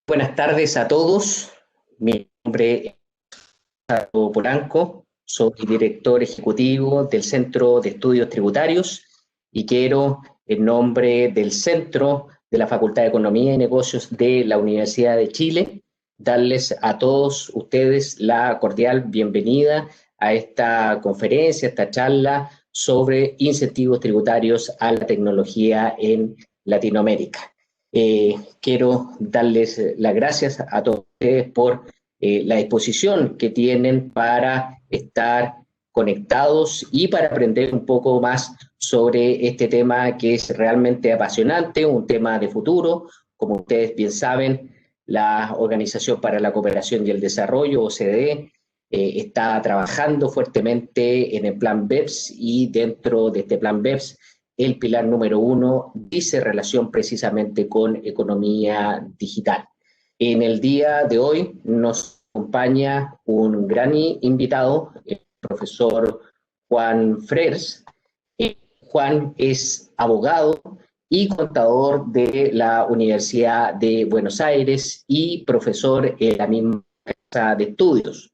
Buenas tardes a todos. Mi nombre es Pablo Polanco, soy director ejecutivo del Centro de Estudios Tributarios y quiero, en nombre del Centro de la Facultad de Economía y Negocios de la Universidad de Chile, darles a todos ustedes la cordial bienvenida a esta conferencia, a esta charla sobre incentivos tributarios a la tecnología en Latinoamérica. Quiero darles las gracias a todos ustedes por la disposición que tienen para estar conectados y para aprender un poco más sobre este tema que es realmente apasionante, un tema de futuro. Como ustedes bien saben, la Organización para la Cooperación y el Desarrollo, OCDE, está trabajando fuertemente en el plan BEPS y dentro de este plan BEPS el pilar número uno dice relación precisamente con economía digital. En el día de hoy nos acompaña un gran invitado, el profesor Juan Frers. Juan es abogado y contador de la Universidad de Buenos Aires y profesor en la misma casa de estudios.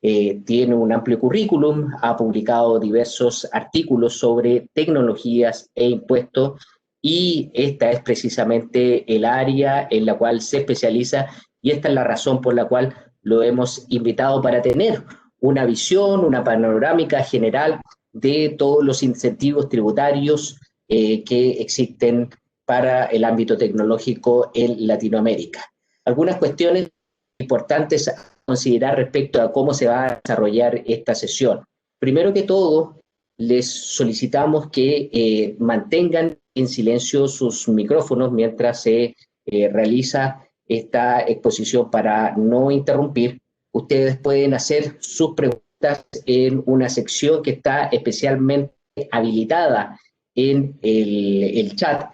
Tiene un amplio currículum, ha publicado diversos artículos sobre tecnologías e impuestos y esta es precisamente el área en la cual se especializa y esta es la razón por la cual lo hemos invitado para tener una visión, una panorámica general de todos los incentivos tributarios que existen para el ámbito tecnológico en Latinoamérica. Algunas cuestiones importantes considerar respecto a cómo se va a desarrollar esta sesión. Primero que todo, les solicitamos que mantengan en silencio sus micrófonos mientras se realiza esta exposición para no interrumpir. Ustedes pueden hacer sus preguntas en una sección que está especialmente habilitada en el chat.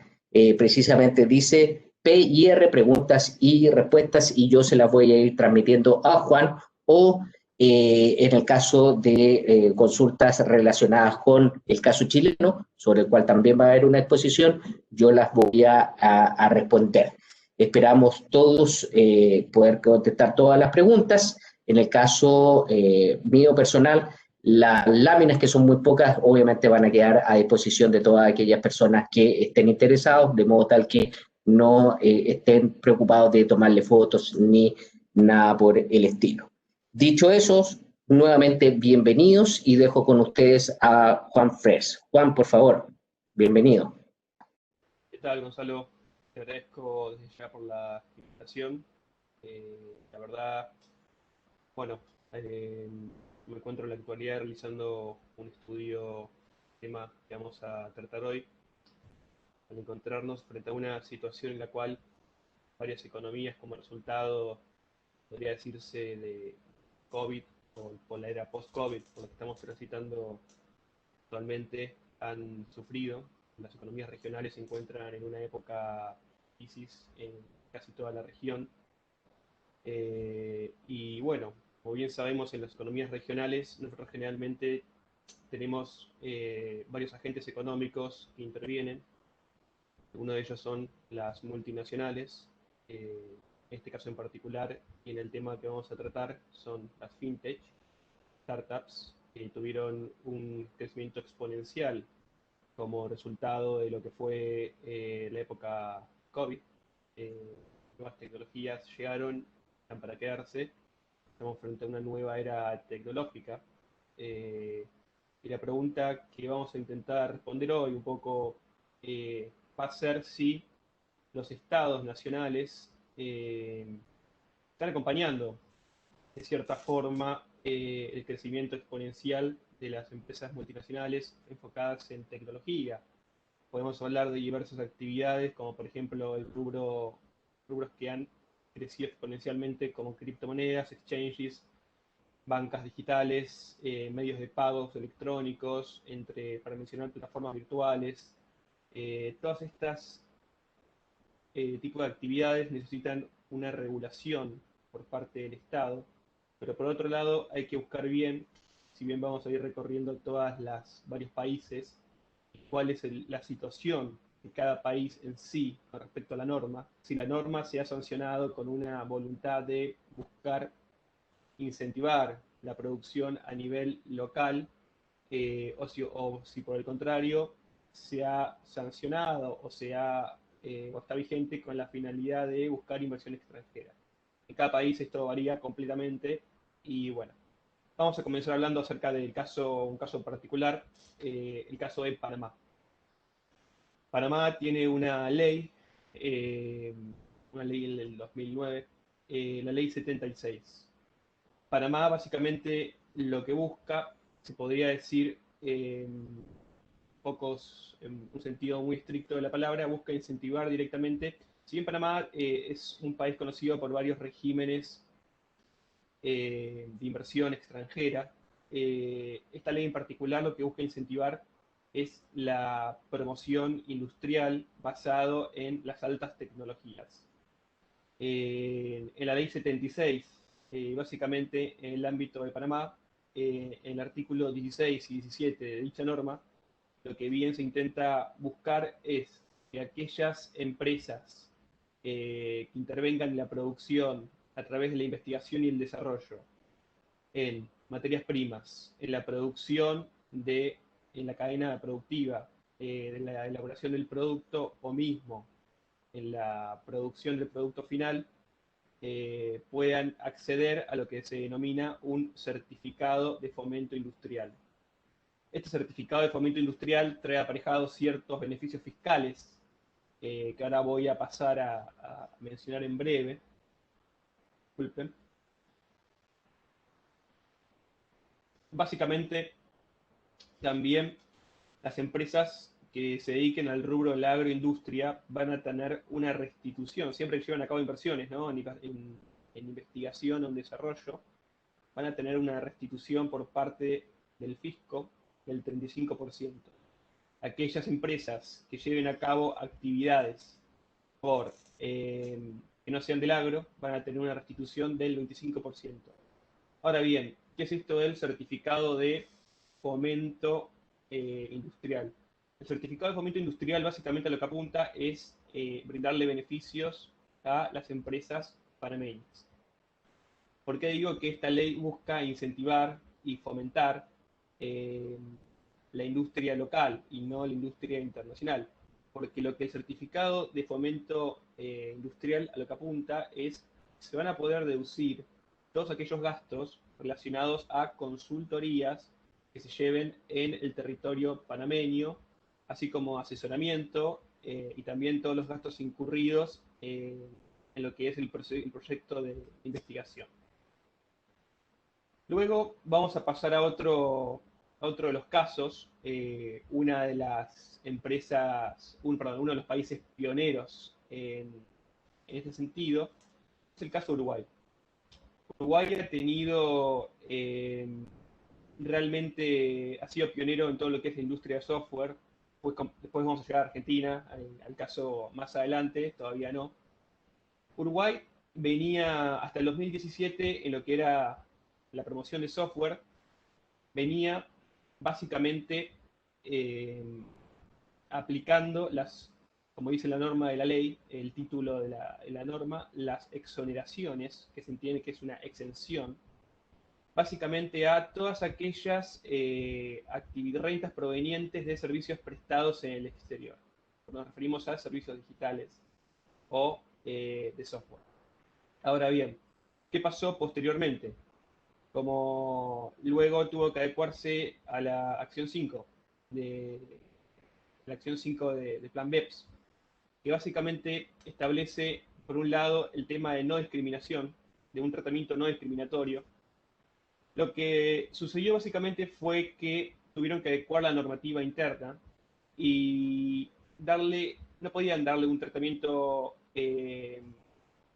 Precisamente dice PIR, preguntas y respuestas, y yo se las voy a ir transmitiendo a Juan o en el caso de consultas relacionadas con el caso chileno, sobre el cual también va a haber una exposición, yo las voy a responder. Esperamos todos poder contestar todas las preguntas. En el caso mío personal, las láminas, que son muy pocas, obviamente van a quedar a disposición de todas aquellas personas que estén interesados, de modo tal que no estén preocupados de tomarle fotos ni nada por el estilo. Dicho eso, nuevamente bienvenidos y dejo con ustedes a Juan Fres. Juan, por favor, bienvenido. ¿Qué tal, Gonzalo? Te agradezco desde ya por la invitación. La verdad, bueno, me encuentro en la actualidad realizando un estudio tema que vamos a tratar hoy, al encontrarnos frente a una situación en la cual varias economías como resultado, podría decirse, de COVID o por la era post-COVID, por lo que estamos transitando actualmente, han sufrido. Las economías regionales se encuentran en una época de crisis en casi toda la región. Y bueno, como bien sabemos, en las economías regionales nosotros generalmente tenemos varios agentes económicos que intervienen. Uno de ellos son las multinacionales. En este caso en particular, y en el tema que vamos a tratar, son las fintech, startups, que tuvieron un crecimiento exponencial como resultado de lo que fue la época COVID. Nuevas tecnologías llegaron, están para quedarse. Estamos frente a una nueva era tecnológica. Eh, y la pregunta que vamos a intentar responder hoy un poco va a ser si los estados nacionales están acompañando de cierta forma el crecimiento exponencial de las empresas multinacionales enfocadas en tecnología. Podemos hablar de diversas actividades, como por ejemplo rubros que han crecido exponencialmente, como criptomonedas, exchanges, bancas digitales, medios de pagos electrónicos, para mencionar plataformas virtuales. Todas estas tipos de actividades necesitan una regulación por parte del Estado, pero por otro lado hay que buscar bien, si bien vamos a ir recorriendo varios países, cuál es la situación de cada país en sí con respecto a la norma, si la norma se ha sancionado con una voluntad de buscar incentivar la producción a nivel local, o si por el contrario se ha sancionado o está vigente con la finalidad de buscar inversión extranjera. En cada país esto varía completamente y bueno, vamos a comenzar hablando acerca del caso, un caso particular, el caso de Panamá. Panamá tiene una ley en el 2009, la ley 76. Panamá básicamente lo que busca, se podría decir en un sentido muy estricto de la palabra, busca incentivar directamente. Si bien Panamá es un país conocido por varios regímenes de inversión extranjera, esta ley en particular lo que busca incentivar es la promoción industrial basado en las altas tecnologías. En la ley 76, básicamente en el ámbito de Panamá, en el artículo 16 y 17 de dicha norma, lo que bien se intenta buscar es que aquellas empresas que intervengan en la producción a través de la investigación y el desarrollo en materias primas, en la producción en la cadena productiva, de la elaboración del producto o mismo en la producción del producto final, puedan acceder a lo que se denomina un certificado de fomento industrial. Este certificado de fomento industrial trae aparejados ciertos beneficios fiscales que ahora voy a pasar a mencionar en breve. Disculpen. Básicamente, también las empresas que se dediquen al rubro de la agroindustria van a tener una restitución, siempre que llevan a cabo inversiones, ¿no? en investigación o en desarrollo, van a tener una restitución por parte del fisco del 35%. Aquellas empresas que lleven a cabo actividades que no sean del agro van a tener una restitución del 25%. Ahora bien, ¿qué es esto del certificado de fomento industrial? El certificado de fomento industrial básicamente lo que apunta es brindarle beneficios a las empresas panameñas. ¿Por qué digo que esta ley busca incentivar y fomentar la industria local y no la industria internacional? Porque lo que el certificado de fomento industrial a lo que apunta es que se van a poder deducir todos aquellos gastos relacionados a consultorías que se lleven en el territorio panameño, así como asesoramiento y también todos los gastos incurridos en lo que es el proyecto de investigación. Luego vamos a pasar a otro de los casos, una de las empresas, uno de los países pioneros en este sentido, es el caso de Uruguay. Uruguay ha tenido, realmente ha sido pionero en todo lo que es la industria de software. Después vamos a llegar a Argentina, al caso más adelante, todavía no. Uruguay venía hasta el 2017 en lo que era la promoción de software, venía básicamente aplicando como dice la norma de la ley, el título de la norma, las exoneraciones, que se entiende que es una exención, básicamente a todas aquellas rentas provenientes de servicios prestados en el exterior. Nos referimos a servicios digitales o de software. Ahora bien, ¿qué pasó posteriormente? Como luego tuvo que adecuarse a la acción 5 de Plan BEPS, que básicamente establece, por un lado, el tema de no discriminación, de un tratamiento no discriminatorio. Lo que sucedió básicamente fue que tuvieron que adecuar la normativa interna y no podían darle un tratamiento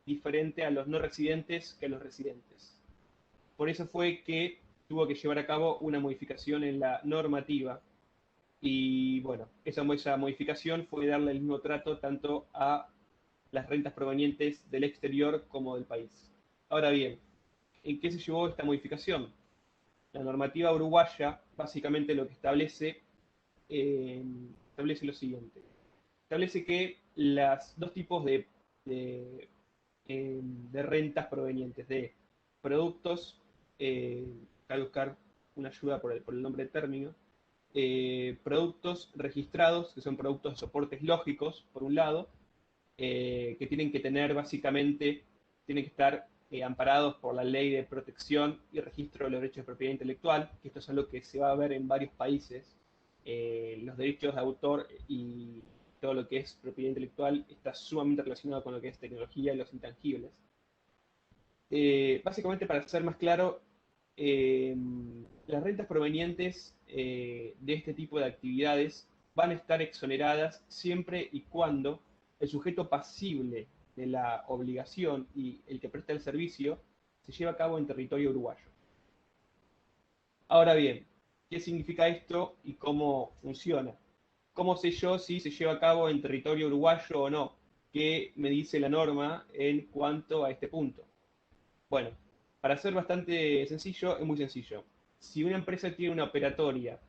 diferente a los no residentes que a los residentes. Por eso fue que tuvo que llevar a cabo una modificación en la normativa. Y bueno, esa modificación fue darle el mismo trato tanto a las rentas provenientes del exterior como del país. Ahora bien, ¿en qué se llevó esta modificación? La normativa uruguaya básicamente lo que establece lo siguiente. establece que los dos tipos de rentas provenientes de productos, voy a buscar una ayuda por el nombre de término, productos registrados, que son productos de soportes lógicos, por un lado, que tienen que tener básicamente, tienen que estar amparados por la ley de protección y registro de los derechos de propiedad intelectual, que esto es algo que se va a ver en varios países. Los derechos de autor y todo lo que es propiedad intelectual está sumamente relacionado con lo que es tecnología y los intangibles. Básicamente, para ser más claro, las rentas provenientes de este tipo de actividades van a estar exoneradas siempre y cuando el sujeto pasible de la obligación y el que presta el servicio se lleve a cabo en territorio uruguayo. Ahora bien, ¿qué significa esto y cómo funciona? ¿Cómo sé yo si se lleva a cabo en territorio uruguayo o no? ¿Qué me dice la norma en cuanto a este punto? Bueno, para ser bastante sencillo, es muy sencillo. Si una empresa tiene una operatoria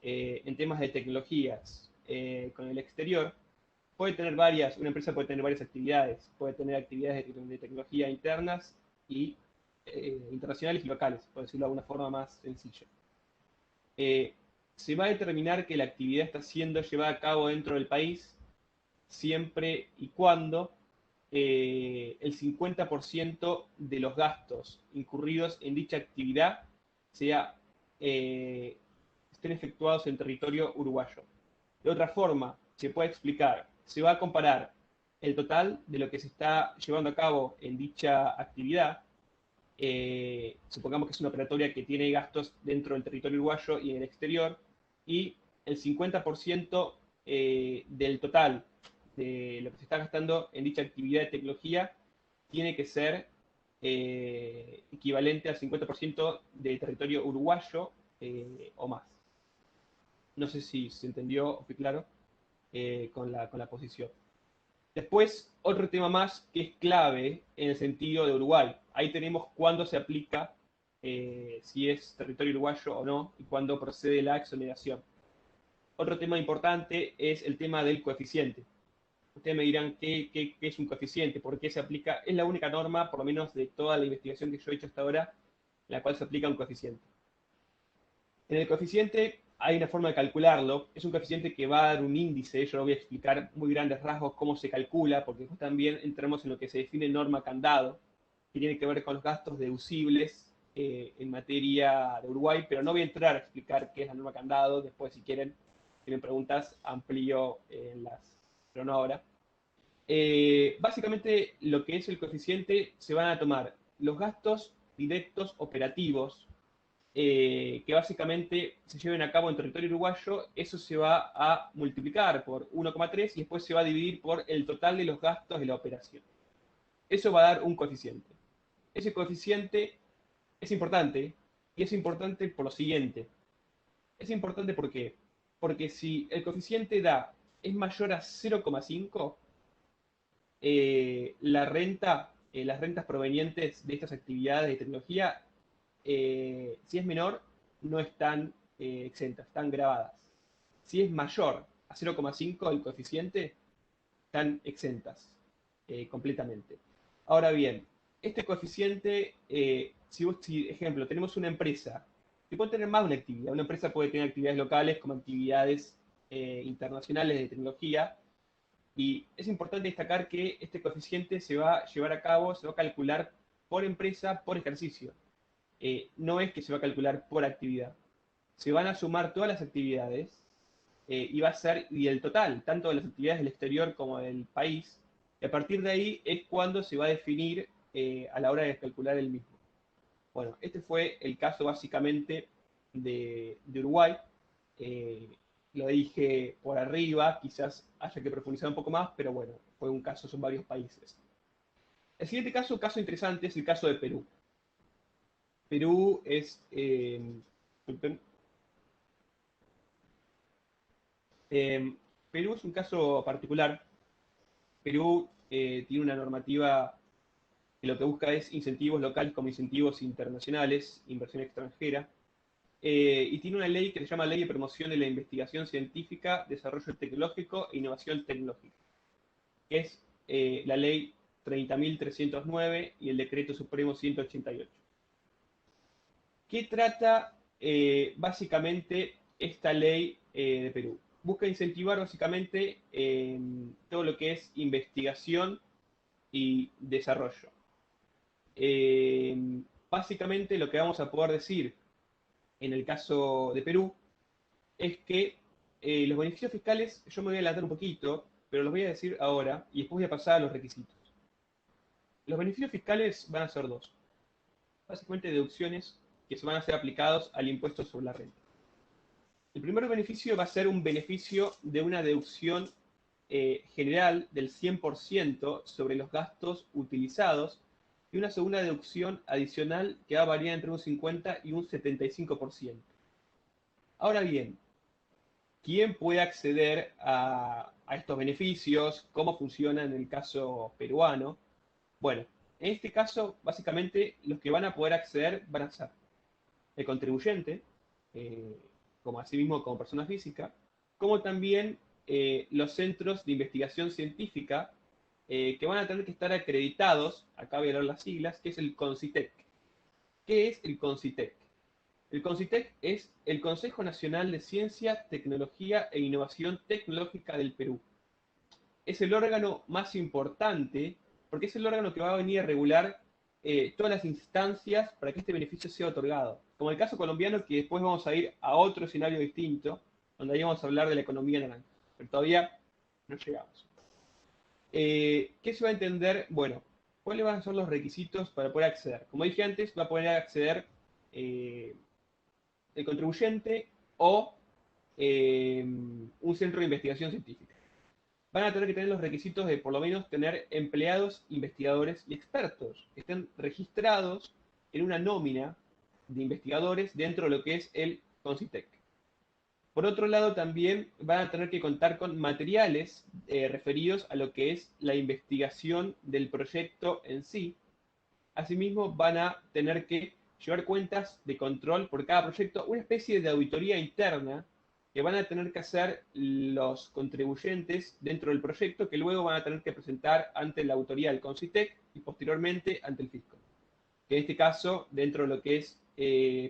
en temas de tecnologías con el exterior, una empresa puede tener varias actividades. Puede tener actividades de tecnología internas y internacionales y locales, por decirlo de alguna forma más sencilla. Se va a determinar que la actividad está siendo llevada a cabo dentro del país siempre y cuando el 50% de los gastos incurridos en dicha actividad sea, estén efectuados en territorio uruguayo. De otra forma, se puede explicar, se va a comparar el total de lo que se está llevando a cabo en dicha actividad. Supongamos que es una operatoria que tiene gastos dentro del territorio uruguayo y en el exterior, y el 50% del total de lo que se está gastando en dicha actividad de tecnología tiene que ser equivalente al 50% de territorio uruguayo o más. No sé si se entendió o fui claro con la posición. Después, otro tema más que es clave en el sentido de Uruguay. Ahí tenemos cuándo se aplica, si es territorio uruguayo o no, y cuándo procede la exoneración. Otro tema importante es el tema del coeficiente. Ustedes me dirán qué es un coeficiente, por qué se aplica. Es la única norma, por lo menos de toda la investigación que yo he hecho hasta ahora, en la cual se aplica un coeficiente. En el coeficiente hay una forma de calcularlo. Es un coeficiente que va a dar un índice. Yo lo voy a explicar muy grandes rasgos cómo se calcula, porque después también entramos en lo que se define norma candado, que tiene que ver con los gastos deducibles en materia de Uruguay, pero no voy a entrar a explicar qué es la norma candado. Después, si quieren, tienen preguntas, amplío en pero no ahora. Básicamente, lo que es el coeficiente, se van a tomar los gastos directos operativos que básicamente se lleven a cabo en territorio uruguayo. Eso se va a multiplicar por 1,3 y después se va a dividir por el total de los gastos de la operación. Eso va a dar un coeficiente. Ese coeficiente es importante, y es importante por lo siguiente. Es importante ¿por qué? Porque si el coeficiente es mayor a 0,5, las rentas provenientes de estas actividades de tecnología, si es menor, no están exentas, están grabadas. Si es mayor a 0,5 el coeficiente, están exentas completamente. Ahora bien, este coeficiente, si, ejemplo, tenemos una empresa, que puede tener más de una actividad. Una empresa puede tener actividades locales como actividades internacionales de tecnología, y es importante destacar que este coeficiente se va a llevar a cabo, se va a calcular por empresa, por ejercicio. No es que se va a calcular por actividad. Se van a sumar todas las actividades y va a ser y el total, tanto de las actividades del exterior como del país, y a partir de ahí es cuando se va a definir a la hora de calcular el mismo. Bueno, este fue el caso básicamente de Uruguay. Eh, lo dije por arriba, quizás haya que profundizar un poco más, pero bueno, fue un caso, son varios países. El siguiente caso interesante, es el caso de Perú. Perú es, Perú es un caso particular. Perú tiene una normativa que lo que busca es incentivos locales como incentivos internacionales, inversión extranjera. y tiene una ley que se llama Ley de Promoción de la Investigación Científica, Desarrollo Tecnológico e Innovación Tecnológica, que es la Ley 30.309 y el Decreto Supremo 188. ¿Qué trata básicamente esta ley de Perú? Busca incentivar básicamente todo lo que es investigación y desarrollo. Básicamente lo que vamos a poder decir en el caso de Perú es que los beneficios fiscales, yo me voy a adelantar un poquito, pero los voy a decir ahora y después voy a pasar a los requisitos. Los beneficios fiscales van a ser dos. Básicamente deducciones que se van a ser aplicados al impuesto sobre la renta. El primer beneficio va a ser un beneficio de una deducción general del 100% sobre los gastos utilizados y una segunda deducción adicional que va a variar entre un 50 y un 75%. Ahora bien, ¿quién puede acceder a estos beneficios? ¿Cómo funciona en el caso peruano? Bueno, en este caso, básicamente, los que van a poder acceder van a ser el contribuyente, eh, como asimismo como persona física, como también los centros de investigación científica que van a tener que estar acreditados, acá voy a leer las siglas, que es el CONCITEC. ¿Qué es el CONCITEC? El CONCITEC es el Consejo Nacional de Ciencia, Tecnología e Innovación Tecnológica del Perú. Es el órgano más importante porque es el órgano que va a venir a regular todas las instancias para que este beneficio sea otorgado. Como el caso colombiano, que después vamos a ir a otro escenario distinto, donde ahí vamos a hablar de la economía naranja. Pero todavía no llegamos. ¿Qué se va a entender? Bueno, ¿cuáles van a ser los requisitos para poder acceder? Como dije antes, va a poder acceder el contribuyente o un centro de investigación científica. Van a tener que tener los requisitos de por lo menos tener empleados, investigadores y expertos que estén registrados en una nómina de investigadores dentro de lo que es el CONCITEC. Por otro lado, también van a tener que contar con materiales referidos a lo que es la investigación del proyecto en sí. Asimismo, van a tener que llevar cuentas de control por cada proyecto, una especie de auditoría interna que van a tener que hacer los contribuyentes dentro del proyecto, que luego van a tener que presentar ante la autoría del CONCITEC y posteriormente ante el fisco. Que en este caso, dentro de lo que es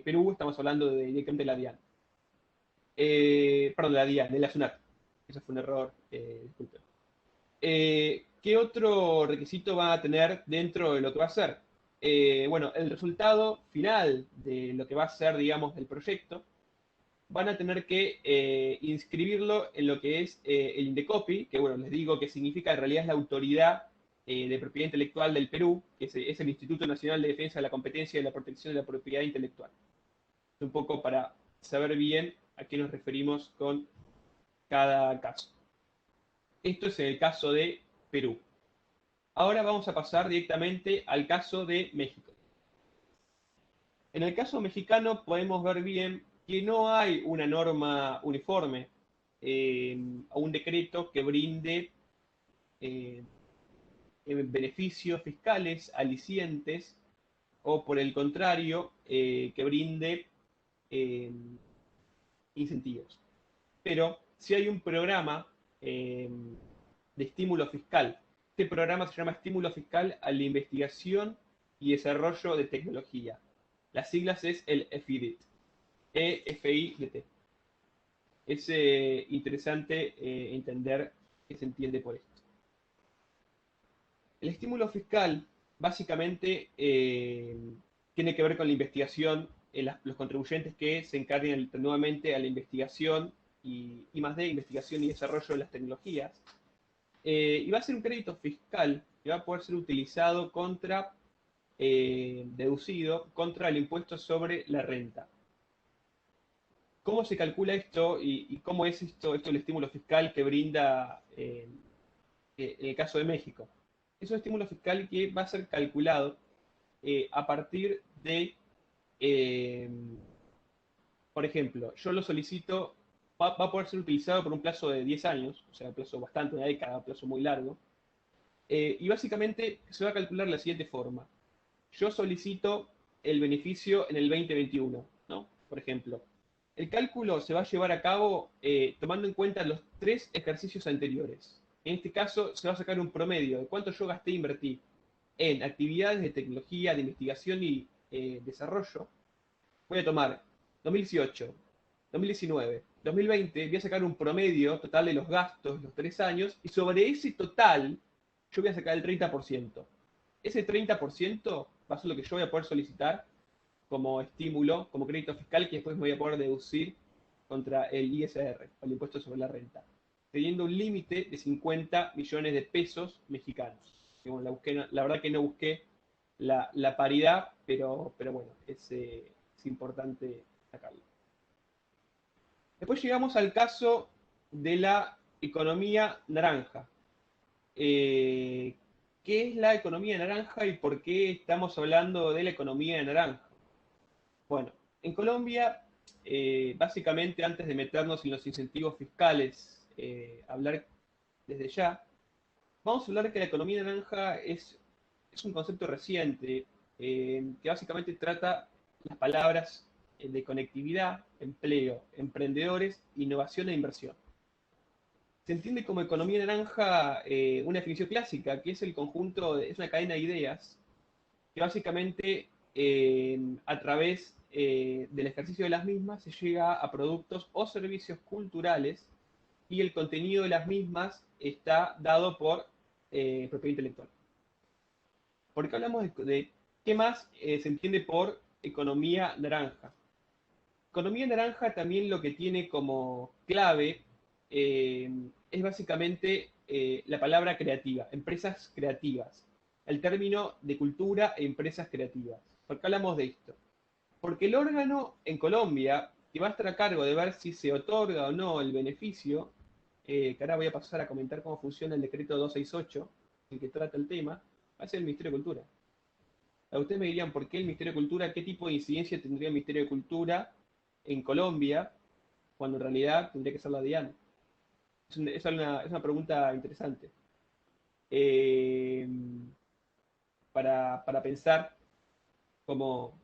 Perú, estamos hablando directamente de la DIAN. Perdón, de la DIAN, de la SUNAT. Eso fue un error, disculpen. ¿Qué otro requisito va a tener dentro de lo que va a ser? Bueno, el resultado final de lo que va a ser, digamos, el proyecto, van a tener que inscribirlo en lo que es el INDECOPI, que bueno, les digo que significa en realidad es la autoridad de propiedad intelectual del Perú, que es el Instituto Nacional de Defensa de la Competencia y de la Protección de la Propiedad Intelectual. Un poco para saber bien a qué nos referimos con cada caso. Esto es el caso de Perú. Ahora vamos a pasar directamente al caso de México. En el caso mexicano podemos ver bien que no hay una norma uniforme o un decreto que brinde eh, beneficios fiscales alicientes o por el contrario que brinde eh, incentivos. Pero si hay un programa de estímulo fiscal. Este programa se llama Estímulo Fiscal a la Investigación y Desarrollo de Tecnología. Las siglas es el EFIDIT. EFIDT. Es interesante entender qué se entiende por esto. El estímulo fiscal básicamente tiene que ver con la investigación, los contribuyentes que se encarguen nuevamente a la investigación y I+D, investigación y desarrollo de las tecnologías. Y va a ser un crédito fiscal que va a poder ser utilizado contra, deducido contra el impuesto sobre la renta. ¿Cómo se calcula esto y cómo es esto el estímulo fiscal que brinda en el caso de México? Es un estímulo fiscal que va a ser calculado a partir de, por ejemplo, yo lo solicito, va a poder ser utilizado por un plazo de 10 años, o sea, un plazo bastante, una década, un plazo muy largo, y básicamente se va a calcular de la siguiente forma. Yo solicito el beneficio en el 2021, ¿no? por ejemplo. El cálculo se va a llevar a cabo tomando en cuenta los 3 ejercicios anteriores. En este caso, se va a sacar un promedio de cuánto yo gasté e invertí en actividades de tecnología, de investigación y desarrollo. Voy a tomar 2018, 2019, 2020, voy a sacar un promedio total de los gastos los 3 años y sobre ese total yo voy a sacar el 30%. Ese 30% va a ser lo que yo voy a poder solicitar como estímulo, como crédito fiscal, que después me voy a poder deducir contra el ISR, o el impuesto sobre la renta, teniendo un límite de 50 millones de pesos mexicanos. Que, bueno, la verdad que no busqué la paridad, pero bueno, es importante sacarlo. Después llegamos al caso de la economía naranja. ¿Qué es la economía naranja y por qué estamos hablando de la economía naranja? Bueno, en Colombia, básicamente antes de meternos en los incentivos fiscales, hablar desde ya, vamos a hablar que la economía naranja es un concepto reciente que básicamente trata las palabras de conectividad, empleo, emprendedores, innovación e inversión. Se entiende como economía naranja una definición clásica, que es el conjunto, es una cadena de ideas que básicamente a través del ejercicio de las mismas se llega a productos o servicios culturales y el contenido de las mismas está dado por propiedad intelectual. ¿Por qué hablamos de qué más se entiende por economía naranja? Economía naranja también lo que tiene como clave es básicamente la palabra creativa, empresas creativas, el término de cultura e empresas creativas. ¿Por qué hablamos de esto? Porque el órgano en Colombia, que va a estar a cargo de ver si se otorga o no el beneficio, que ahora voy a pasar a comentar cómo funciona el decreto 268, el que trata el tema, va a ser el Ministerio de Cultura. A ustedes me dirían, ¿por qué el Ministerio de Cultura? ¿Qué tipo de incidencia tendría el Ministerio de Cultura en Colombia, cuando en realidad tendría que ser la DIAN? Es una pregunta interesante. Eh, para pensar cómo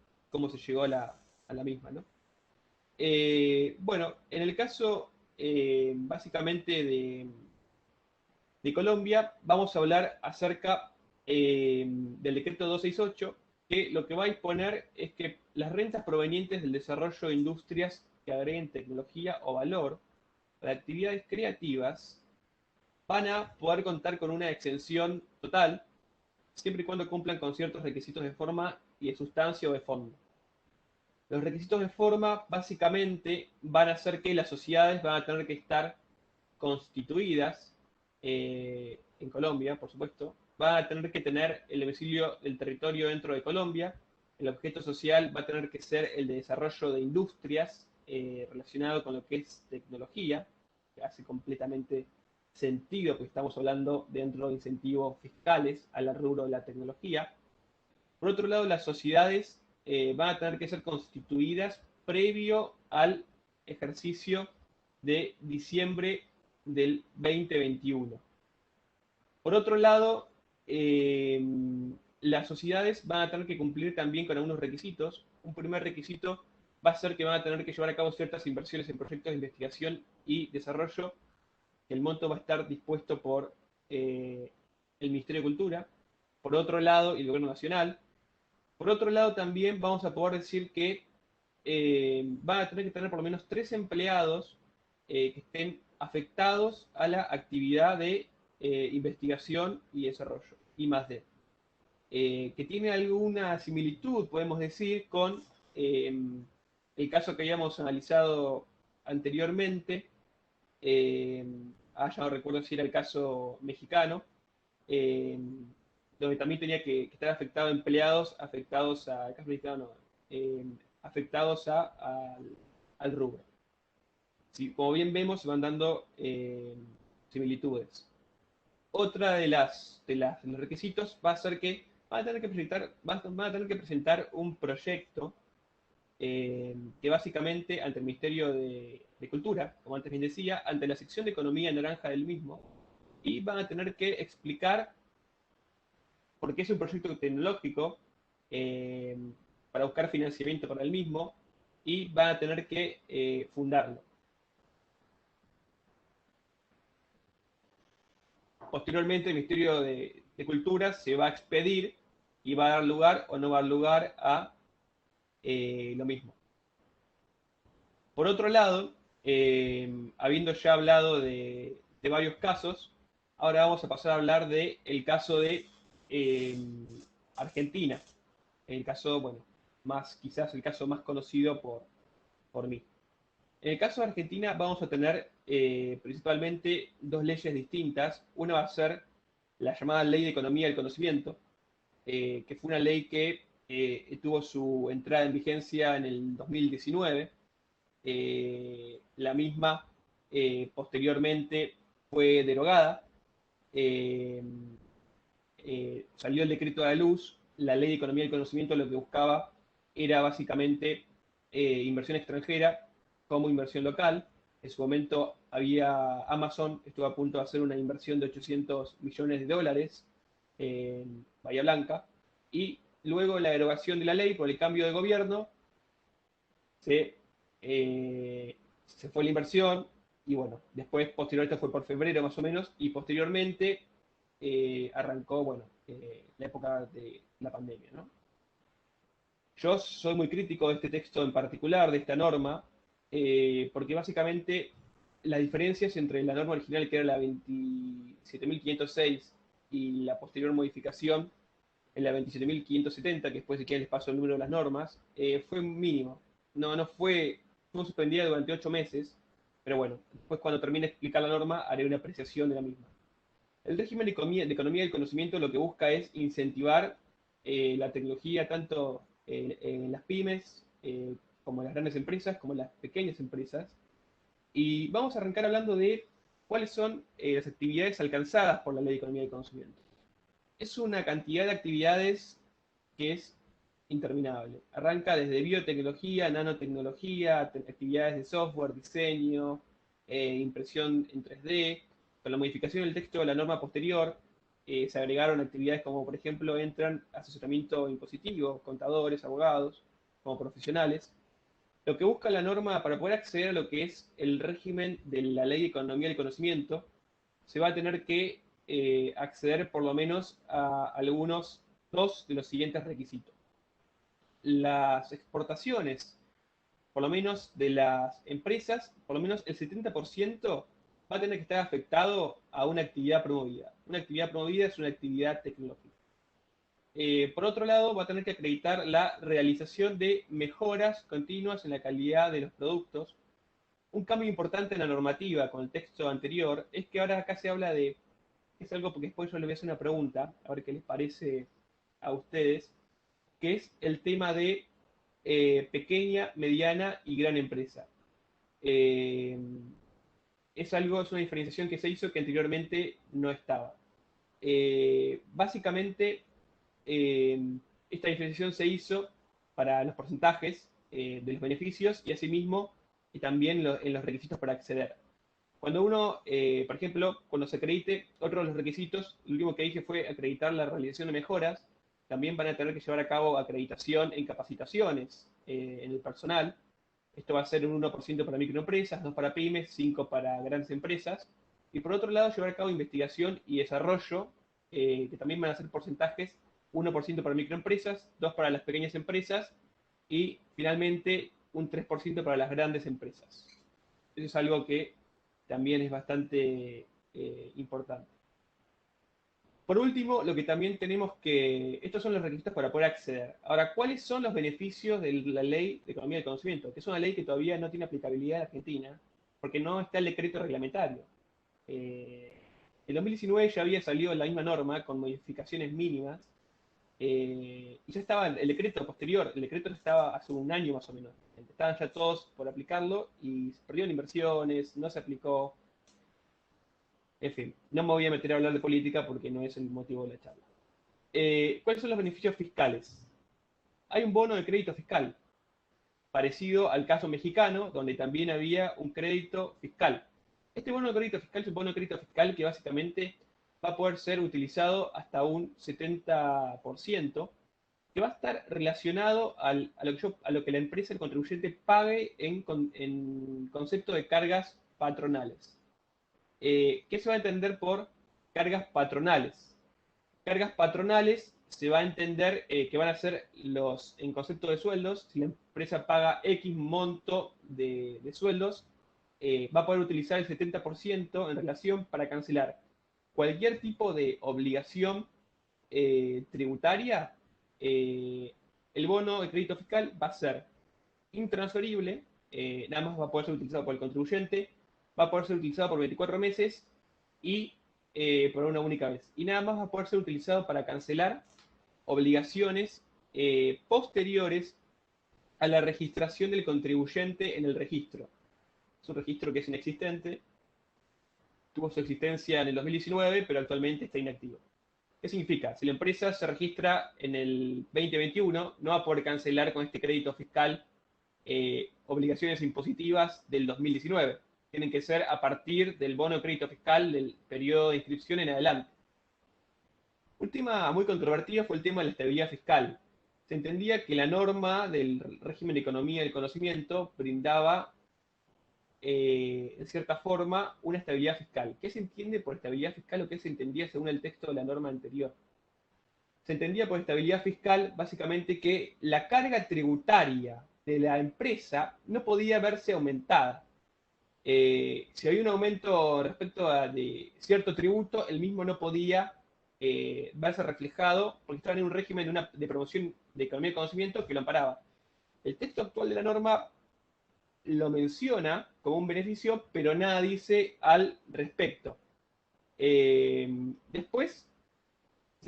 se llegó a la misma, ¿no? Bueno, en el caso básicamente de Colombia, vamos a hablar acerca del decreto 268, que lo que va a disponer es que las rentas provenientes del desarrollo de industrias que agreguen tecnología o valor para actividades creativas van a poder contar con una exención total, siempre y cuando cumplan con ciertos requisitos de forma y de sustancia o de fondo. Los requisitos de forma básicamente van a hacer que las sociedades van a tener que estar constituidas en Colombia, por supuesto, van a tener que tener el domicilio del territorio dentro de Colombia, el objeto social va a tener que ser el de desarrollo de industrias relacionado con lo que es tecnología, que hace completamente sentido porque estamos hablando dentro de incentivos fiscales al rubro de la tecnología. Por otro lado, las sociedades van a tener que ser constituidas previo al ejercicio de diciembre del 2021. Por otro lado, las sociedades van a tener que cumplir también con algunos requisitos. Un primer requisito va a ser que van a tener que llevar a cabo ciertas inversiones en proyectos de investigación y desarrollo. El monto va a estar dispuesto por el Ministerio de Cultura. Por otro lado, el Gobierno Nacional. Por otro lado, también vamos a poder decir que van a tener que tener por lo menos 3 empleados que estén afectados a la actividad de investigación y desarrollo, I+D. Que tiene alguna similitud, podemos decir, con el caso que habíamos analizado anteriormente, ya no recuerdo si era el caso mexicano, eh, donde también tenía que estar afectado empleados afectados a, el caso mexicano no, afectados al rubro. Sí, como bien vemos, se van dando similitudes. Otra de los requisitos va a ser que van a tener que presentar un proyecto que básicamente ante el Ministerio de Cultura, como antes bien decía, ante la sección de Economía Naranja del mismo, y van a tener que explicar por qué es un proyecto tecnológico para buscar financiamiento para el mismo, y van a tener que fundarlo. Posteriormente, el Ministerio de Cultura se va a expedir y va a dar lugar o no va a dar lugar a lo mismo. Por otro lado, habiendo ya hablado de varios casos, ahora vamos a pasar a hablar del caso de Argentina. El caso, bueno, quizás el caso más conocido por mí. En el caso de Argentina vamos a tener principalmente dos leyes distintas. Una va a ser la llamada Ley de Economía del Conocimiento, que fue una ley que tuvo su entrada en vigencia en el 2019. La misma posteriormente fue derogada. eh, Salió el decreto a la luz. La Ley de Economía del Conocimiento lo que buscaba era básicamente inversión extranjera como inversión local. En su momento Amazon estuvo a punto de hacer una inversión de 800 millones de dólares en Bahía Blanca, y luego la derogación de la ley por el cambio de gobierno se fue la inversión, y bueno, después, posteriormente fue por febrero más o menos, y posteriormente arrancó, bueno, la época de la pandemia, ¿no? Yo soy muy crítico de este texto en particular, de esta norma, porque básicamente las diferencias entre la norma original, que era la 27.506, y la posterior modificación en la 27.570, que después si quieren les paso el número de las normas, fue mínimo. No fue, estuvo suspendida durante 8 meses, pero bueno, después cuando termine de explicar la norma haré una apreciación de la misma. El régimen de economía del conocimiento lo que busca es incentivar la tecnología tanto en las pymes, como en las grandes empresas, como en las pequeñas empresas. Y vamos a arrancar hablando de cuáles son las actividades alcanzadas por la Ley de Economía del Conocimiento. Es una cantidad de actividades que es interminable. Arranca desde biotecnología, nanotecnología, actividades de software, diseño, impresión en 3D. Con la modificación del texto de la norma posterior, se agregaron actividades como, por ejemplo, entran asesoramiento impositivo, contadores, abogados, como profesionales. Lo que busca la norma para poder acceder a lo que es el régimen de la Ley de Economía del Conocimiento, se va a tener que acceder por lo menos a algunos dos de los siguientes requisitos. Las exportaciones, por lo menos de las empresas, por lo menos el 70% va a tener que estar afectado a una actividad promovida. Una actividad promovida es una actividad tecnológica. Por otro lado, va a tener que acreditar la realización de mejoras continuas en la calidad de los productos. Un cambio importante en la normativa con el texto anterior es que ahora acá se habla de, es algo porque después yo les voy a hacer una pregunta, a ver qué les parece a ustedes, que es el tema de pequeña, mediana y gran empresa. Eh, es una diferenciación que se hizo que anteriormente no estaba. Básicamente, esta diferenciación se hizo para los porcentajes de los beneficios y asimismo y también en los requisitos para acceder. Cuando uno, por ejemplo, cuando se acredite, otro de los requisitos, lo último que dije fue acreditar la realización de mejoras. También van a tener que llevar a cabo acreditación en capacitaciones en el personal. Esto va a ser un 1% para microempresas, 2 para pymes, 5 para grandes empresas. Y por otro lado, llevar a cabo investigación y desarrollo, que también van a ser porcentajes, 1% para microempresas, 2 para las pequeñas empresas y finalmente un 3% para las grandes empresas. Eso es algo que también es bastante importante. Por último, lo que también tenemos que, estos son los requisitos para poder acceder. Ahora, ¿cuáles son los beneficios de la Ley de Economía del Conocimiento? Que es una ley que todavía no tiene aplicabilidad en Argentina, porque no está el decreto reglamentario. En 2019 ya había salido la misma norma con modificaciones mínimas, y ya estaba el decreto posterior, el decreto estaba hace un año más o menos. Estaban ya todos por aplicarlo y se perdieron inversiones, no se aplicó. En fin, no me voy a meter a hablar de política porque no es el motivo de la charla. ¿Cuáles son los beneficios fiscales? Hay un bono de crédito fiscal, parecido al caso mexicano, donde también había un crédito fiscal. Este bono de crédito fiscal es un bono de crédito fiscal que básicamente va a poder ser utilizado hasta un 70%, que va a estar relacionado a lo que la empresa, el contribuyente, pague en concepto de cargas patronales. ¿Qué se va a entender por cargas patronales? Cargas patronales se va a entender que van a ser en concepto de sueldos. Si la empresa paga X monto de sueldos, va a poder utilizar el 70% en relación para cancelar cualquier tipo de obligación tributaria. El bono de crédito fiscal va a ser intransferible, nada más va a poder ser utilizado por el contribuyente, va a poder ser utilizado por 24 meses y por una única vez. Y nada más va a poder ser utilizado para cancelar obligaciones posteriores a la registración del contribuyente en el registro. Es un registro que es inexistente, tuvo su existencia en el 2019, pero actualmente está inactivo. ¿Qué significa? Si la empresa se registra en el 2021, no va a poder cancelar con este crédito fiscal obligaciones impositivas del 2019. Tienen que ser a partir del bono de crédito fiscal del periodo de inscripción en adelante. Última muy controvertida fue el tema de la estabilidad fiscal. Se entendía que la norma del régimen de economía del conocimiento brindaba, en cierta forma, una estabilidad fiscal. ¿Qué se entiende por estabilidad fiscal o qué se entendía según el texto de la norma anterior? Se entendía por estabilidad fiscal básicamente que la carga tributaria de la empresa no podía verse aumentada. Si había un aumento respecto de cierto tributo, el mismo no podía verse reflejado porque estaba en un régimen de promoción de economía de conocimiento que lo amparaba. El texto actual de la norma lo menciona como un beneficio, pero nada dice al respecto. Después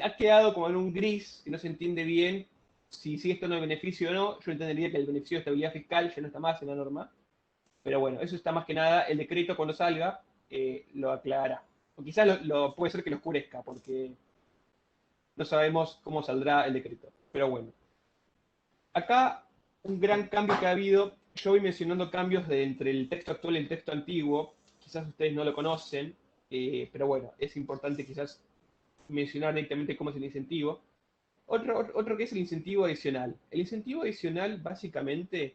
ha quedado como en un gris que no se entiende bien si esto no es beneficio o no. Yo entendería que el beneficio de estabilidad fiscal ya no está más en la norma. Pero bueno, eso está más que nada, el decreto cuando salga lo aclarará. O quizás puede ser que lo oscurezca, porque no sabemos cómo saldrá el decreto. Pero bueno. Acá un gran cambio que ha habido, yo voy mencionando cambios entre el texto actual y el texto antiguo. Quizás ustedes no lo conocen, pero bueno, es importante quizás mencionar directamente cómo es el incentivo. Otro que es el incentivo adicional. El incentivo adicional básicamente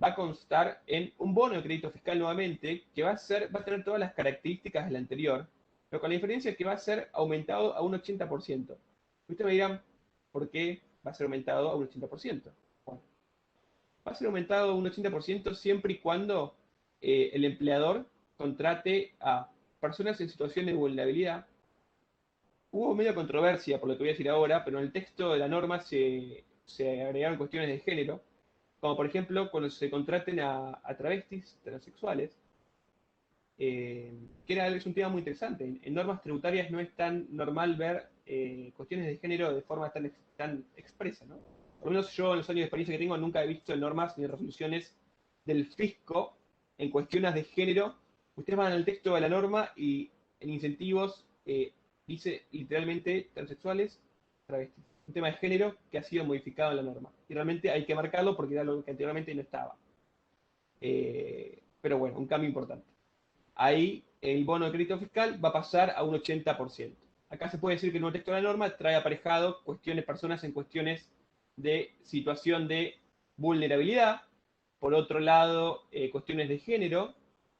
va a constar en un bono de crédito fiscal nuevamente, que va a tener todas las características del anterior, pero con la diferencia que va a ser aumentado a un 80%. Ustedes me dirán, ¿por qué va a ser aumentado a un 80%? Bueno, va a ser aumentado a un 80% siempre y cuando el empleador contrate a personas en situación de vulnerabilidad. Hubo medio controversia por lo que voy a decir ahora, pero en el texto de la norma se agregaron cuestiones de género, como por ejemplo cuando se contraten a travestis, transexuales, que es un tema muy interesante. En normas tributarias no es tan normal ver cuestiones de género de forma tan expresa, ¿no? Por lo menos yo en los años de experiencia que tengo nunca he visto en normas ni resoluciones del fisco en cuestiones de género. Ustedes van al texto de la norma y en incentivos dice literalmente transexuales, travestis. Un tema de género que ha sido modificado en la norma. Y realmente hay que marcarlo porque era algo que anteriormente no estaba. Pero bueno, un cambio importante. Ahí el bono de crédito fiscal va a pasar a un 80%. Acá se puede decir que el nuevo texto de la norma trae aparejado personas en cuestiones de situación de vulnerabilidad. Por otro lado, cuestiones de género,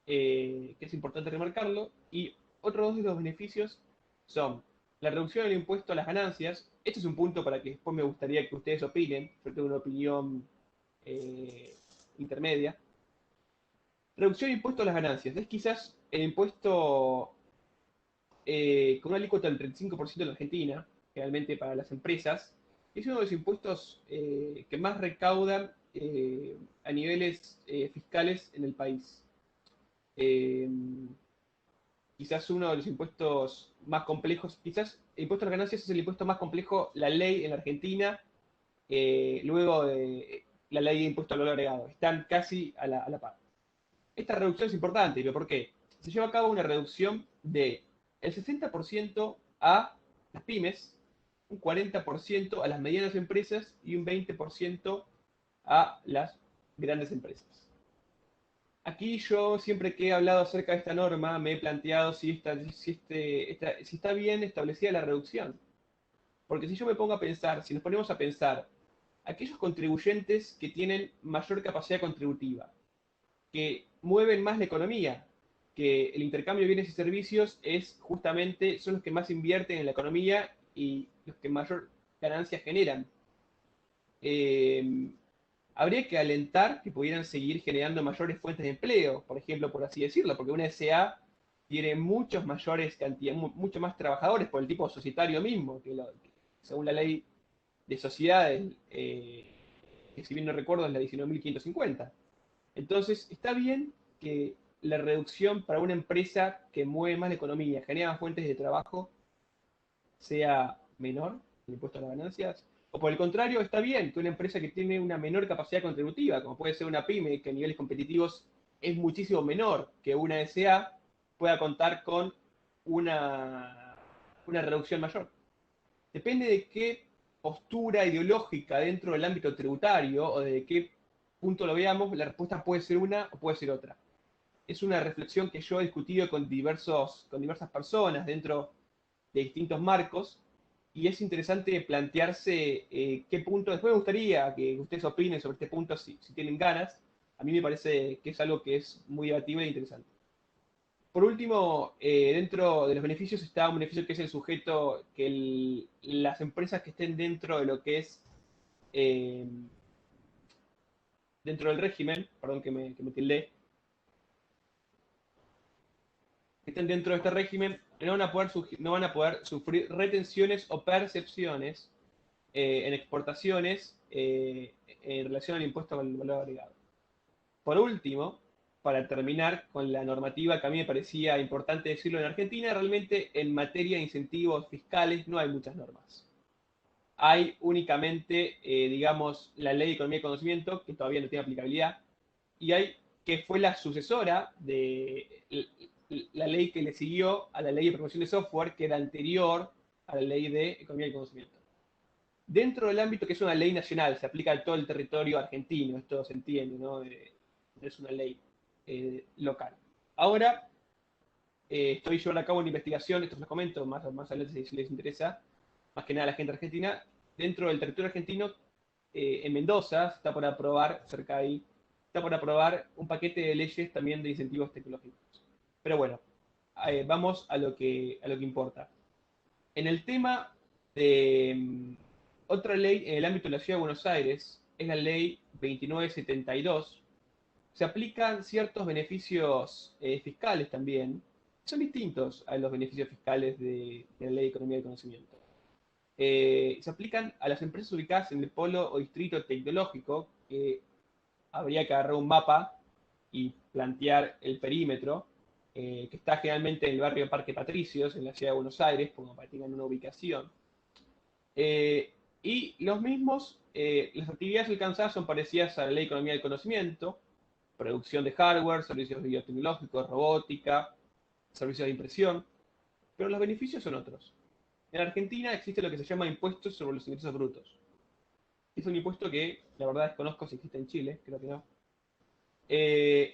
que es importante remarcarlo. Y otros dos de los beneficios son la reducción del impuesto a las ganancias. Este es un punto para que después me gustaría que ustedes opinen. Yo tengo una opinión intermedia. Reducción de impuesto a las ganancias. Es quizás el impuesto con una alícuota del 35% en la Argentina, realmente para las empresas. Es uno de los impuestos que más recaudan a niveles fiscales en el país. Eh, Quizás uno de los impuestos más complejos, quizás el impuesto a las ganancias es el impuesto más complejo, la ley en la Argentina, luego de la ley de impuesto al valor agregado. Están casi a la par. Esta reducción es importante, ¿pero por qué? Se lleva a cabo una reducción de el 60% a las pymes, un 40% a las medianas empresas y un 20% a las grandes empresas. Aquí yo siempre que he hablado acerca de esta norma me he planteado si está bien establecida la reducción. Porque si yo me pongo a pensar, si nos ponemos a pensar aquellos contribuyentes que tienen mayor capacidad contributiva, que mueven más la economía, que el intercambio de bienes y servicios son los que más invierten en la economía y los que mayor ganancias generan. Eh, Habría que alentar que pudieran seguir generando mayores fuentes de empleo, por ejemplo, por así decirlo, porque una SA tiene muchos más trabajadores por el tipo societario mismo, según la ley de sociedades, que si bien no recuerdo es la 19.550. Entonces, está bien que la reducción para una empresa que mueve más la economía, genera más fuentes de trabajo, sea menor, el impuesto a las ganancias, o por el contrario, está bien que una empresa que tiene una menor capacidad contributiva, como puede ser una pyme, que a niveles competitivos es muchísimo menor que una SA, pueda contar con una reducción mayor. Depende de qué postura ideológica dentro del ámbito tributario o de qué punto lo veamos, la respuesta puede ser una o puede ser otra. Es una reflexión que yo he discutido con diversas personas dentro de distintos marcos, y es interesante plantearse qué punto. Después me gustaría que ustedes opinen sobre este punto si tienen ganas. A mí me parece que es algo que es muy debatible e interesante. Por último, dentro de los beneficios está un beneficio que es el sujeto, que las empresas que estén dentro de lo que es, eh, dentro del régimen, perdón que me tildé, que estén dentro de este régimen no van a poder sufrir retenciones o percepciones en exportaciones en relación al impuesto al valor agregado. Por último, para terminar con la normativa que a mí me parecía importante decirlo en Argentina, realmente en materia de incentivos fiscales no hay muchas normas. Hay únicamente, digamos, la Ley de Economía y Conocimiento, que todavía no tiene aplicabilidad, y hay que fue la sucesora de la ley que le siguió a la Ley de Promoción de Software, que era anterior a la Ley de Economía y Conocimiento. Dentro del ámbito que es una ley nacional, se aplica a todo el territorio argentino, esto se entiende, ¿no? Es una ley local. Ahora, estoy llevando a cabo una investigación, esto se los comento más adelante si les interesa, más que nada a la gente argentina, dentro del territorio argentino, en Mendoza, está por aprobar, cerca de ahí, está por aprobar un paquete de leyes también de incentivos tecnológicos. Pero bueno, vamos a lo que importa. En el tema de otra ley en el ámbito de la Ciudad de Buenos Aires, es la ley 2972, se aplican ciertos beneficios fiscales también, son distintos a los beneficios fiscales de la Ley de Economía y Conocimiento. Se aplican a las empresas ubicadas en el polo o distrito tecnológico, que habría que agarrar un mapa y plantear el perímetro, que está generalmente en el barrio Parque Patricios, en la ciudad de Buenos Aires, como para que tengan una ubicación. Y los mismos, las actividades alcanzadas son parecidas a la Ley de Economía del Conocimiento: producción de hardware, servicios biotecnológicos, robótica, servicios de impresión, pero los beneficios son otros. En Argentina existe lo que se llama impuesto sobre los ingresos brutos. Es un impuesto que la verdad desconozco si existe en Chile, creo que no.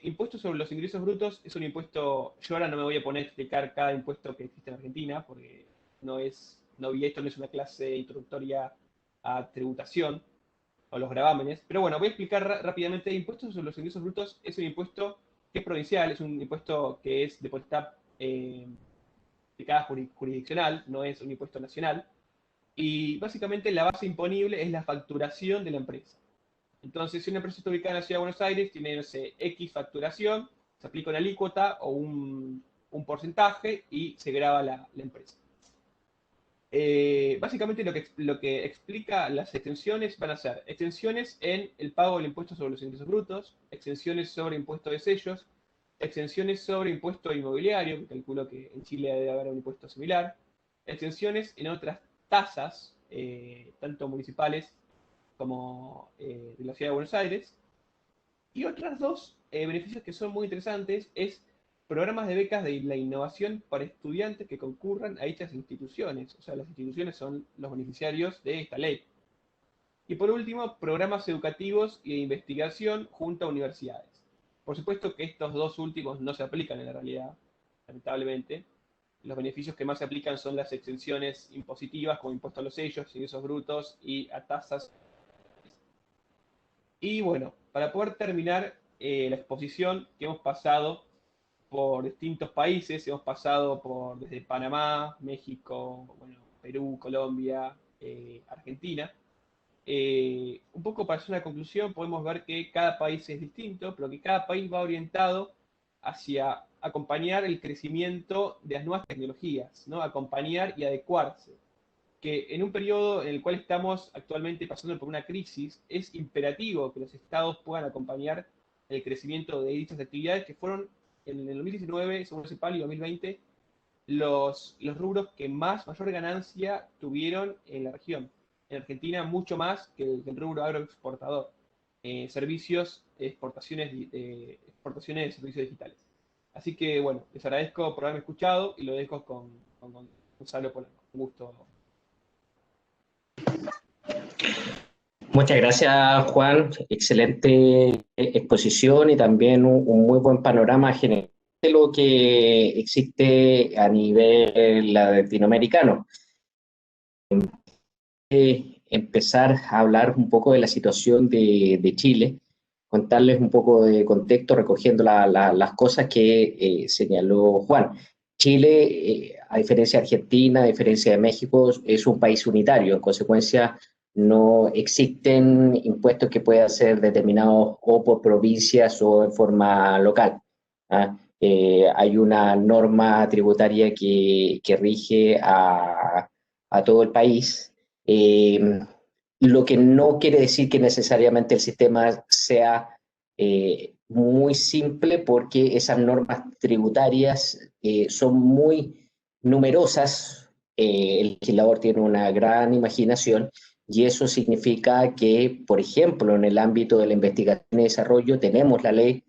Impuesto sobre los ingresos brutos es un impuesto. Yo ahora no me voy a poner a explicar cada impuesto que existe en Argentina, porque esto no es una clase introductoria a tributación o los gravámenes. Pero bueno, voy a explicar rápidamente. Impuestos sobre los ingresos brutos es un impuesto que es provincial, es un impuesto que es de potestad de cada jurisdiccional, no es un impuesto nacional. Y básicamente la base imponible es la facturación de la empresa. Entonces, si una empresa está ubicada en la Ciudad de Buenos Aires, tiene, no sé, X facturación, se aplica una alícuota o un porcentaje y se graba la empresa. Básicamente lo que explica las extensiones van a ser exenciones en el pago del impuesto sobre los ingresos brutos, exenciones sobre impuesto de sellos, exenciones sobre impuesto inmobiliario, que calculo que en Chile debe haber un impuesto similar, exenciones en otras tasas, tanto municipales como de la Ciudad de Buenos Aires. Y otras dos beneficios que son muy interesantes es programas de becas de la innovación para estudiantes que concurran a dichas instituciones. O sea, las instituciones son los beneficiarios de esta ley. Y por último, programas educativos y de investigación junto a universidades. Por supuesto que estos dos últimos no se aplican en la realidad, lamentablemente. Los beneficios que más se aplican son las exenciones impositivas, como impuesto a los sellos, ingresos brutos y a tasas. Y bueno, para poder terminar la exposición, que hemos pasado por distintos países, hemos pasado por desde Panamá, México, bueno, Perú, Colombia, Argentina. Un poco para hacer una conclusión, podemos ver que cada país es distinto, pero que cada país va orientado hacia acompañar el crecimiento de las nuevas tecnologías, ¿no? Acompañar y adecuarse. Que en un periodo en el cual estamos actualmente pasando por una crisis, es imperativo que los estados puedan acompañar el crecimiento de dichas actividades que fueron en el 2019, según CEPAL, y 2020, los rubros que mayor ganancia tuvieron en la región. En Argentina mucho más que el rubro agroexportador. Servicios, exportaciones de servicios digitales. Así que bueno, les agradezco por haberme escuchado y lo dejo con Gonzalo Polanco. Un gusto. Muchas gracias, Juan. Excelente exposición y también un muy buen panorama general de lo que existe a nivel latinoamericano. Empezar a hablar un poco de la situación de Chile, contarles un poco de contexto recogiendo las cosas que señaló Juan. Chile, a diferencia de Argentina, a diferencia de México, es un país unitario. En consecuencia, no existen impuestos que puedan ser determinados o por provincias o en forma local. ¿Ah? Hay una norma tributaria que rige a todo el país. Lo que no quiere decir que necesariamente el sistema sea muy simple, porque esas normas tributarias son muy numerosas. El legislador tiene una gran imaginación y eso significa que, por ejemplo, en el ámbito de la investigación y desarrollo tenemos la ley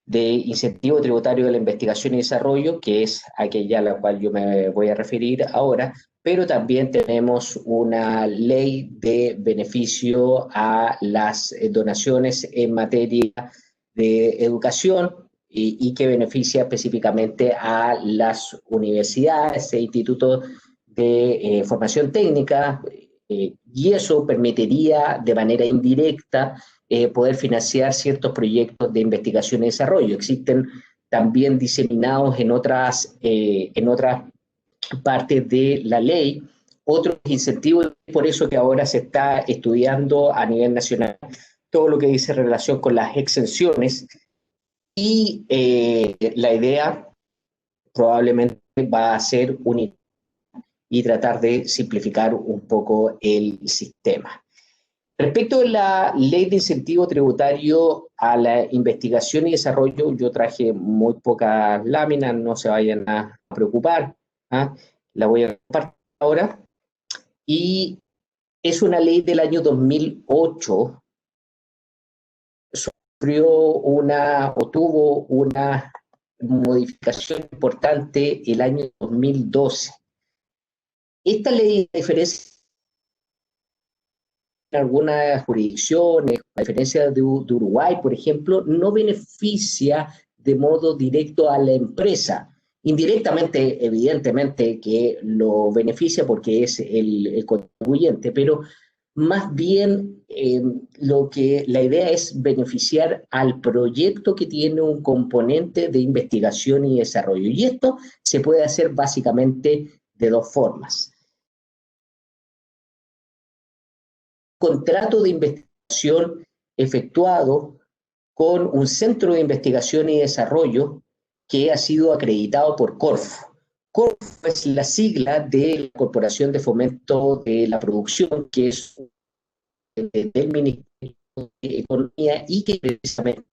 de incentivo tributario de la investigación y desarrollo, que es aquella a la cual yo me voy a referir ahora, pero también tenemos una ley de beneficio a las donaciones en materia de educación y que beneficia específicamente a las universidades e institutos de formación técnica, y eso permitiría de manera indirecta poder financiar ciertos proyectos de investigación y desarrollo. Existen también diseminados en otras partes de la ley otros incentivos, por eso que ahora se está estudiando a nivel nacional todo lo que dice relación con las exenciones, y la idea probablemente va a ser unir y tratar de simplificar un poco el sistema. Respecto a la ley de incentivo tributario a la investigación y desarrollo, yo traje muy pocas láminas, no se vayan a preocupar. ¿Ah? La voy a compartir ahora. Y es una ley del año 2008, tuvo una modificación importante el año 2012. Esta ley, a diferencia en algunas jurisdicciones, a diferencia de Uruguay, por ejemplo, no beneficia de modo directo a la empresa. Indirectamente, evidentemente, que lo beneficia porque es el contribuyente, pero más bien la idea es beneficiar al proyecto que tiene un componente de investigación y desarrollo. Y esto se puede hacer básicamente de dos formas. Contrato de investigación efectuado con un centro de investigación y desarrollo que ha sido acreditado por Corfo. Corfo es la sigla de la Corporación de Fomento de la Producción, que es del Ministerio de Economía y que precisamente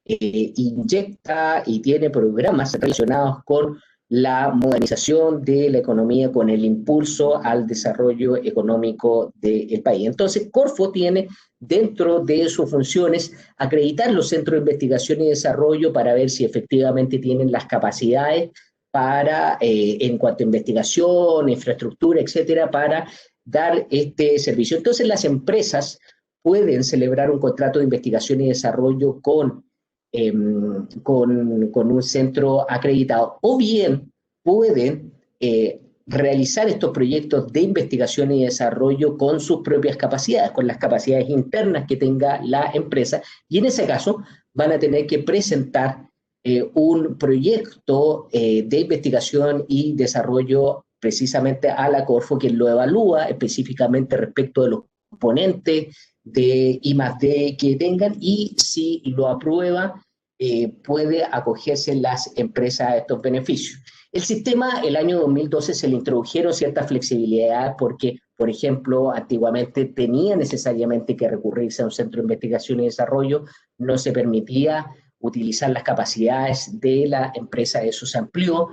inyecta y tiene programas relacionados con la modernización de la economía, con el impulso al desarrollo económico del país. Entonces, Corfo tiene dentro de sus funciones acreditar los centros de investigación y desarrollo para ver si efectivamente tienen las capacidades para, en cuanto a investigación, infraestructura, etcétera, para dar este servicio. Entonces, las empresas pueden celebrar un contrato de investigación y desarrollo con un centro acreditado, o bien pueden realizar estos proyectos de investigación y desarrollo con sus propias capacidades, con las capacidades internas que tenga la empresa, y en ese caso van a tener que presentar un proyecto de investigación y desarrollo precisamente a la Corfo, que lo evalúa específicamente respecto de los componentes de I+D que tengan, y si lo aprueba, puede acogerse las empresas a estos beneficios. El sistema, el año 2012 se le introdujeron ciertas flexibilidades porque, por ejemplo, antiguamente tenía necesariamente que recurrirse a un centro de investigación y desarrollo, no se permitía utilizar las capacidades de la empresa, eso se amplió,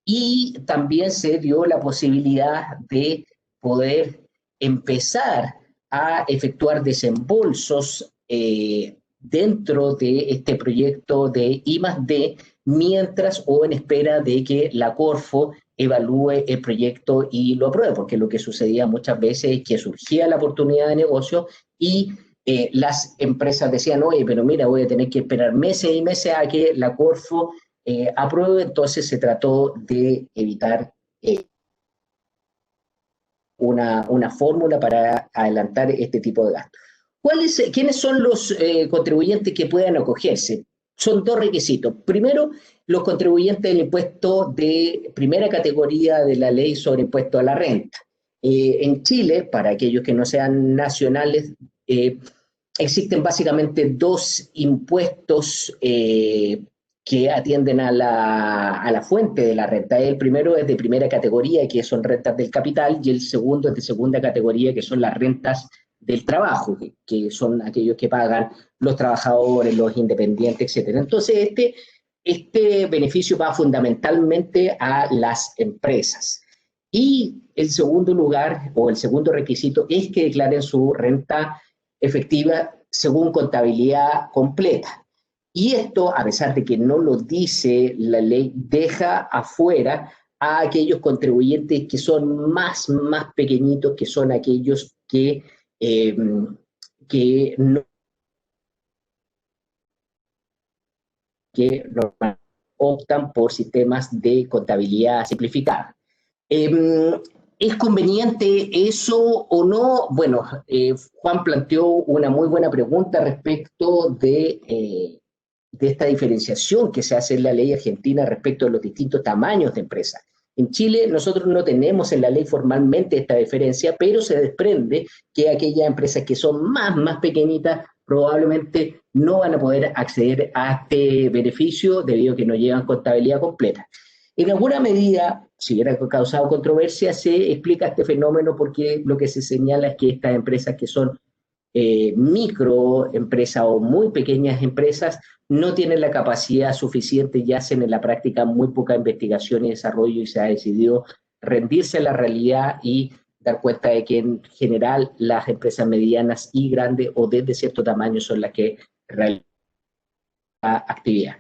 y también se dio la posibilidad de poder empezar a efectuar desembolsos dentro de este proyecto de I+D, mientras o en espera de que la Corfo evalúe el proyecto y lo apruebe, porque lo que sucedía muchas veces es que surgía la oportunidad de negocio y las empresas decían, oye, pero mira, voy a tener que esperar meses y meses a que la Corfo apruebe. Entonces se trató de evitar una fórmula para adelantar este tipo de gastos. ¿Quiénes son los contribuyentes que puedan acogerse? Son dos requisitos. Primero, los contribuyentes del impuesto de primera categoría de la ley sobre impuesto a la renta. En Chile, para aquellos que no sean nacionales, existen básicamente dos impuestos que atienden a la fuente de la renta. El primero es de primera categoría, que son rentas del capital, y el segundo es de segunda categoría, que son las rentas del trabajo, que son aquellos que pagan los trabajadores, los independientes, etc. Entonces, este beneficio va fundamentalmente a las empresas. Y el segundo lugar, o el segundo requisito, es que declaren su renta efectiva según contabilidad completa. Y esto, a pesar de que no lo dice la ley, deja afuera a aquellos contribuyentes que son más pequeñitos, que son aquellos que no optan por sistemas de contabilidad simplificada. ¿Es conveniente eso o no? Bueno, Juan planteó una muy buena pregunta respecto de esta diferenciación que se hace en la ley argentina respecto de los distintos tamaños de empresas. En Chile nosotros no tenemos en la ley formalmente esta diferencia, pero se desprende que aquellas empresas que son más pequeñitas probablemente no van a poder acceder a este beneficio debido a que no llevan contabilidad completa. En alguna medida, si hubiera causado controversia, se explica este fenómeno porque lo que se señala es que estas empresas que son microempresas o muy pequeñas empresas no tienen la capacidad suficiente y hacen en la práctica muy poca investigación y desarrollo, y se ha decidido rendirse a la realidad y dar cuenta de que en general las empresas medianas y grandes o desde cierto tamaño son las que realizan la actividad.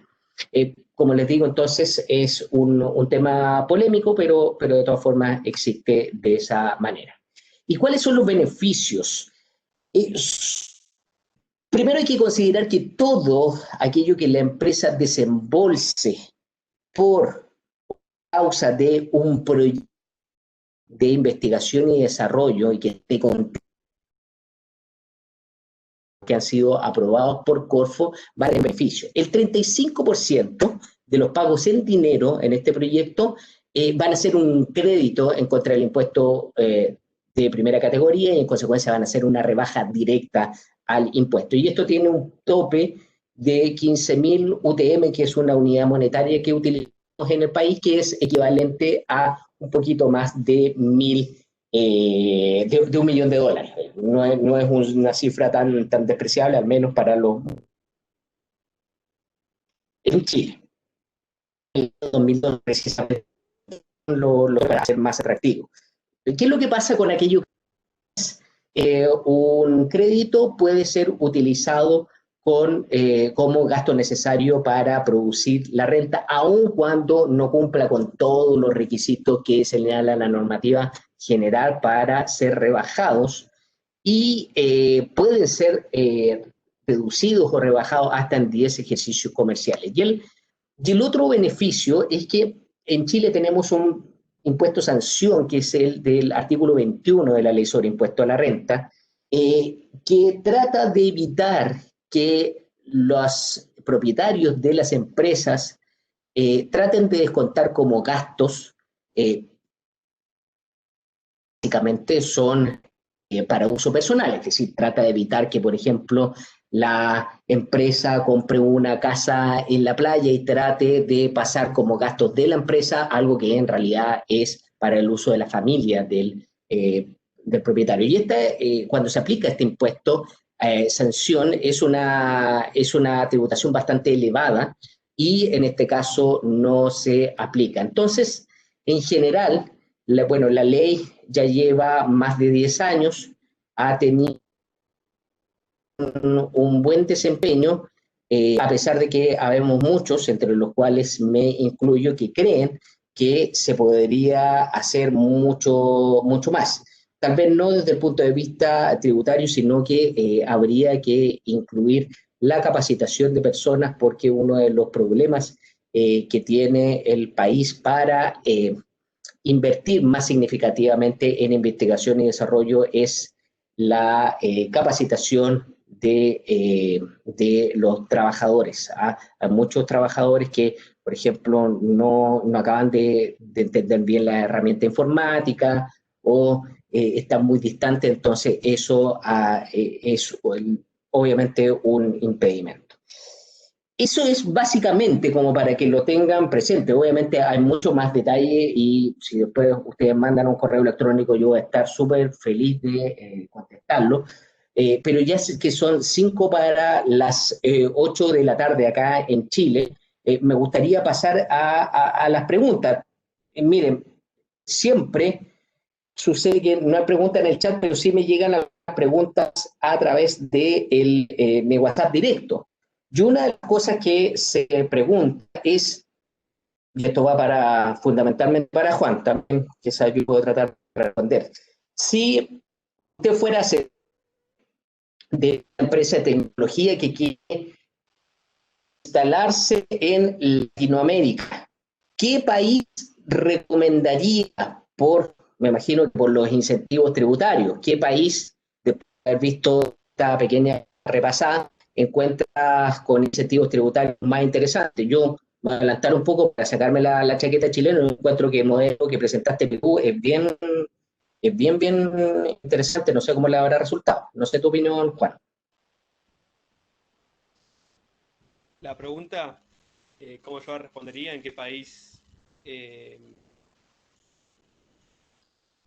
Como les digo, entonces es un tema polémico, pero de todas formas existe de esa manera. ¿Y cuáles son los beneficios? Primero hay que considerar que todo aquello que la empresa desembolse por causa de un proyecto de investigación y desarrollo y que esté que han sido aprobados por Corfo va a tener beneficio. El 35% de los pagos en dinero en este proyecto van a ser un crédito en contra del impuesto de primera categoría, y en consecuencia van a ser una rebaja directa al impuesto. Y esto tiene un tope de 15.000 UTM, que es una unidad monetaria que utilizamos en el país, que es equivalente a un poquito más de $1 millón. No es una cifra tan despreciable, al menos para los en Chile. En 2002 precisamente lo para hacer más atractivo. ¿Qué es lo que pasa con aquello que un crédito puede ser utilizado como gasto necesario para producir la renta, aun cuando no cumpla con todos los requisitos que señala la normativa general para ser rebajados, y pueden ser reducidos o rebajados hasta en 10 ejercicios comerciales? Y el otro beneficio es que en Chile tenemos un impuesto sanción, que es el del artículo 21 de la Ley sobre Impuesto a la Renta, que trata de evitar que los propietarios de las empresas traten de descontar como gastos, básicamente son para uso personal, es decir, trata de evitar que, por ejemplo, la empresa compre una casa en la playa y trate de pasar como gastos de la empresa algo que en realidad es para el uso de la familia del propietario. Y cuando se aplica este impuesto, sanción es una tributación bastante elevada y en este caso no se aplica. Entonces, en general, la ley ya lleva más de 10 años, ha tenido un buen desempeño, a pesar de que habemos muchos, entre los cuales me incluyo, que creen que se podría hacer mucho más. Tal vez no desde el punto de vista tributario, sino que habría que incluir la capacitación de personas, porque uno de los problemas que tiene el país para invertir más significativamente en investigación y desarrollo es la capacitación de los trabajadores. ¿Ah? Hay muchos trabajadores que, por ejemplo, no acaban de entender bien la herramienta informática o están muy distantes, entonces eso es obviamente un impedimento. Eso es básicamente como para que lo tengan presente. Obviamente hay mucho más detalle y si después ustedes mandan un correo electrónico yo voy a estar súper feliz de contestarlo. Pero ya sé que son 5 para las 8 de la tarde acá en Chile. Me gustaría pasar a las preguntas. Miren, siempre sucede que no hay preguntas en el chat, pero sí me llegan las preguntas a través de mi WhatsApp directo. Y una de las cosas que se pregunta es, y esto va fundamentalmente para Juan también, que sabe que puedo tratar de responder, si usted fuera a ser de una empresa de tecnología que quiere instalarse en Latinoamérica, ¿qué país recomendaría me imagino, por los incentivos tributarios? ¿Qué país, después de haber visto esta pequeña repasada, encuentras con incentivos tributarios más interesantes? Yo voy a adelantar un poco para sacarme la chaqueta chilena. Encuentro que el modelo que presentaste Perú bien interesante. No sé cómo le habrá resultado. No sé tu opinión, Juan. La pregunta, ¿cómo yo respondería? ¿En qué país? Eh,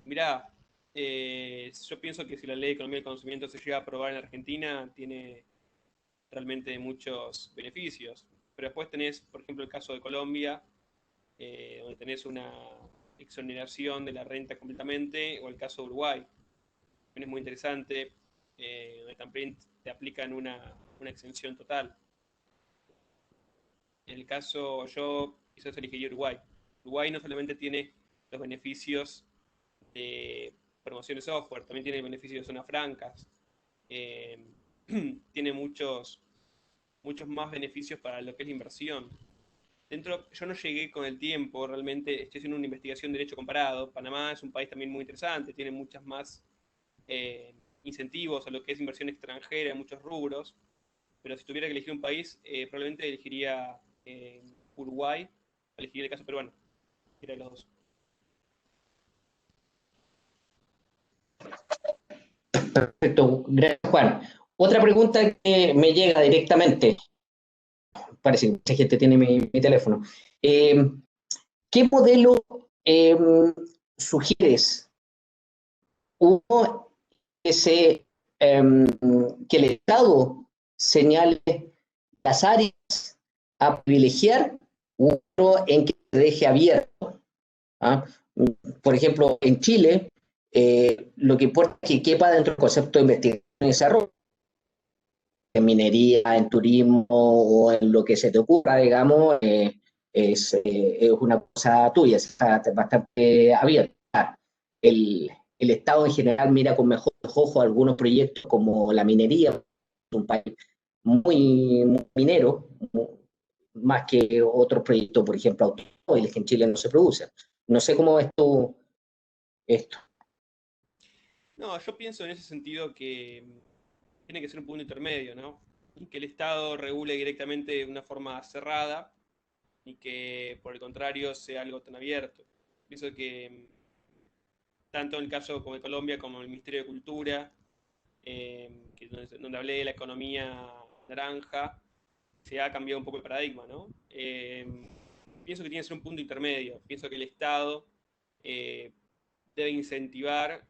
Mirá, yo pienso que si la ley de economía del conocimiento se llega a aprobar en Argentina, tiene realmente muchos beneficios. Pero después tenés, por ejemplo, el caso de Colombia, donde tenés una exoneración de la renta completamente, o el caso de Uruguay, también es muy interesante, donde también te aplican una exención total. En el caso, yo quizás elegiría Uruguay. Uruguay no solamente tiene los beneficios de promoción de software, también tiene beneficios de zonas francas, eh, tiene muchos más beneficios para lo que es la inversión. Yo no llegué con el tiempo, realmente estoy haciendo una investigación de derecho comparado. Panamá es un país también muy interesante, tiene muchas más incentivos a lo que es inversión extranjera en muchos rubros, pero si tuviera que elegir un país, probablemente elegiría Uruguay, elegiría el caso peruano, que era de los dos. Perfecto, gracias, Juan. Otra pregunta que me llega directamente, parece que mucha gente tiene mi teléfono. ¿Qué modelo eh, sugieres? Uno, que el Estado señale las áreas a privilegiar, uno en que se deje abierto. ¿Ah? Por ejemplo, en Chile, lo que importa es que quepa dentro del concepto de investigación y desarrollo, en minería, en turismo o en lo que se te ocurra, digamos, es una cosa tuya, está bastante abierta. El Estado en general mira con mejor ojo algunos proyectos como la minería, un país muy minero, más que otros proyectos, por ejemplo, automóviles que en Chile no se producen. No sé cómo ves tú esto. No, yo pienso en ese sentido que tiene que ser un punto intermedio, ¿no? Y que el Estado regule directamente de una forma cerrada y que, por el contrario, sea algo tan abierto. Pienso que tanto en el caso como de Colombia como el Ministerio de Cultura, donde hablé de la economía naranja, se ha cambiado un poco el paradigma, ¿no? Pienso que tiene que ser un punto intermedio. Pienso que el Estado eh, debe incentivar,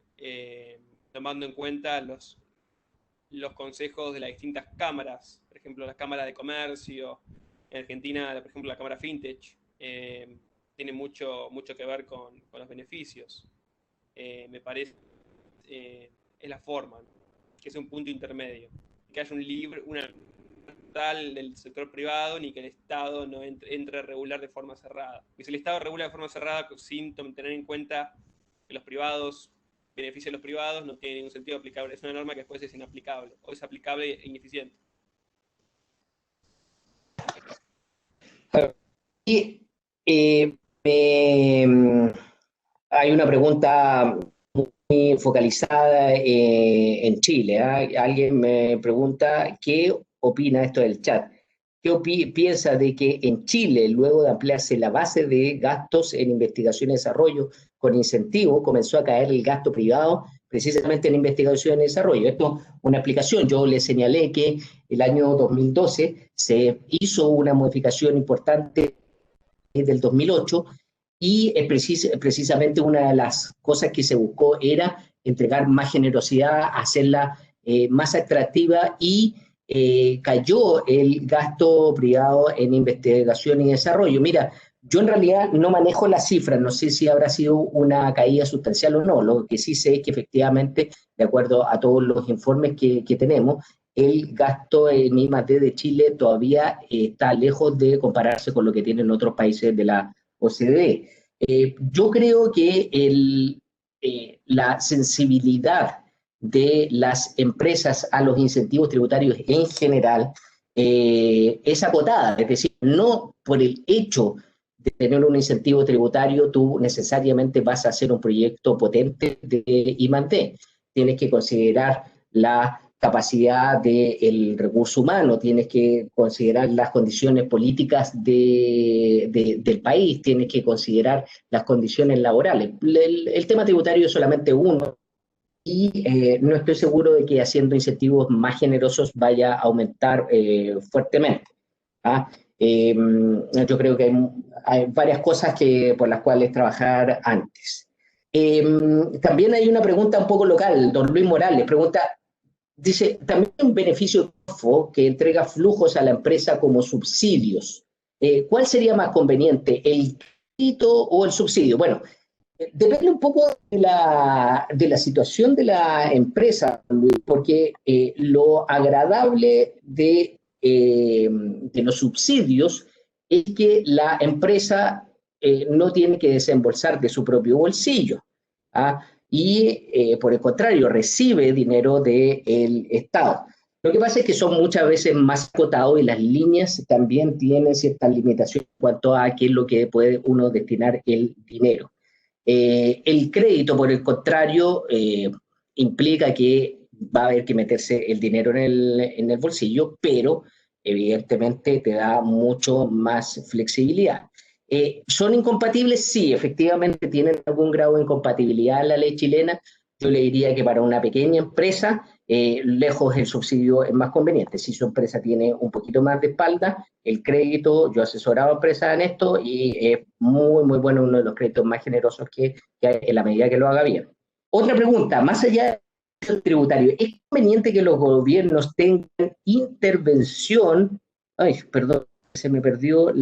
tomando en cuenta los consejos de las distintas cámaras, por ejemplo, la Cámara de Comercio, en Argentina, por ejemplo, la Cámara Fintech, tiene mucho que ver con los beneficios. Me parece, es la forma, ¿no? Que es un punto intermedio, que haya una tal del sector privado ni que el Estado no entre a regular de forma cerrada. Y si el Estado regula de forma cerrada sin tener en cuenta que los privados benefician a los privados, no tiene ningún sentido aplicable. Es una norma que después es inaplicable o es aplicable e ineficiente. Y me, hay una pregunta muy focalizada en Chile. ¿Ah? Alguien me pregunta qué opina esto del chat. ¿Qué piensa de que en Chile, luego de ampliarse la base de gastos en investigación y desarrollo con incentivo, comenzó a caer el gasto privado precisamente en investigación y desarrollo? Esto es una explicación. Yo le señalé que el año 2012 se hizo una modificación importante del 2008 y precisamente una de las cosas que se buscó era entregar más generosidad, hacerla más atractiva y cayó el gasto privado en investigación y desarrollo. Mira, yo en realidad no manejo las cifras, no sé si habrá sido una caída sustancial o no, lo que sí sé es que efectivamente, de acuerdo a todos los informes que tenemos, el gasto en I+D de Chile todavía está lejos de compararse con lo que tienen otros países de la OCDE. Yo creo que la sensibilidad de las empresas a los incentivos tributarios en general es acotada, es decir, no por el hecho de tener un incentivo tributario tú necesariamente vas a hacer un proyecto potente de I+D. Tienes que considerar la capacidad del recurso humano, tienes que considerar las condiciones políticas del país, tienes que considerar las condiciones laborales. El tema tributario es solamente uno y no estoy seguro de que haciendo incentivos más generosos vaya a aumentar fuertemente. ¿Ah? Yo creo que hay varias cosas por las cuales trabajar antes. También hay una pregunta un poco local, don Luis Morales pregunta, dice, también hay un beneficio que entrega flujos a la empresa como subsidios. ¿Cuál sería más conveniente, el crédito o el subsidio? Bueno, depende un poco de la situación de la empresa, Luis, porque lo agradable de los subsidios es que la empresa no tiene que desembolsar de su propio bolsillo. ¿Ah? Y por el contrario, recibe dinero del Estado. Lo que pasa es que son muchas veces más acotados y las líneas también tienen ciertas limitaciones en cuanto a qué es lo que puede uno destinar el dinero. El crédito, por el contrario, implica que va a haber que meterse el dinero en el bolsillo, pero evidentemente te da mucho más flexibilidad. ¿Son incompatibles? Sí, efectivamente tienen algún grado de incompatibilidad en la ley chilena. Yo le diría que para una pequeña empresa, lejos el subsidio es más conveniente. Si su empresa tiene un poquito más de espalda, el crédito, yo he asesorado a empresas en esto y es muy, muy bueno, uno de los créditos más generosos que hay en la medida que lo haga bien. Otra pregunta, más allá del tributario, ¿es conveniente que los gobiernos tengan intervención? Ay, perdón, se me perdió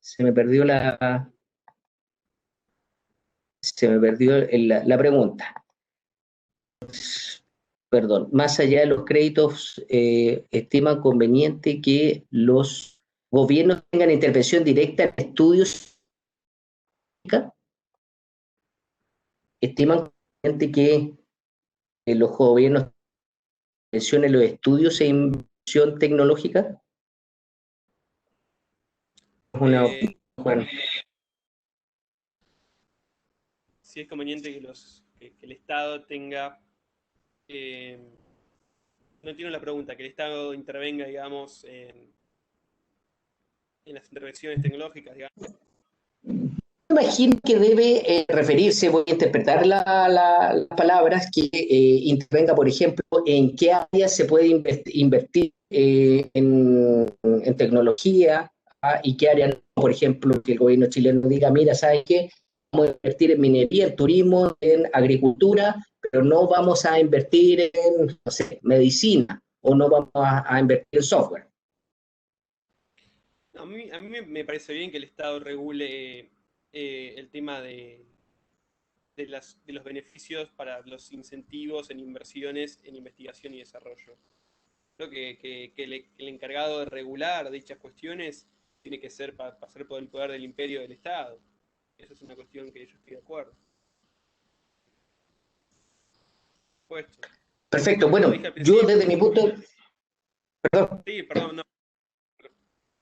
se me perdió la pregunta. Perdón, más allá de los créditos, estiman conveniente que los gobiernos tengan intervención directa en estudios, estiman conveniente que los gobiernos mencionen los estudios e inversión tecnológica. Es una, Eh, bueno, si es conveniente que el Estado tenga, no entiendo la pregunta, que el Estado intervenga, digamos, en las intervenciones tecnológicas, digamos. Imagino que debe referirse, voy a interpretar las palabras, que intervenga, por ejemplo, en qué áreas se puede invertir en tecnología, y qué áreas no. Por ejemplo, que el gobierno chileno diga, mira, ¿sabes qué? Vamos a invertir en minería, en turismo, en agricultura, pero no vamos a invertir en, no sé, medicina, o no vamos a invertir en software. A mí me parece bien que el Estado regule el tema de los beneficios para los incentivos en inversiones en investigación y desarrollo. Creo que el encargado de regular dichas cuestiones tiene que ser pasar por el poder del imperio del Estado. Esa es una cuestión que yo estoy de acuerdo. Puesto. Perfecto, Como bueno, dije al yo principio, desde mi punto, perdón. sí, perdón, no.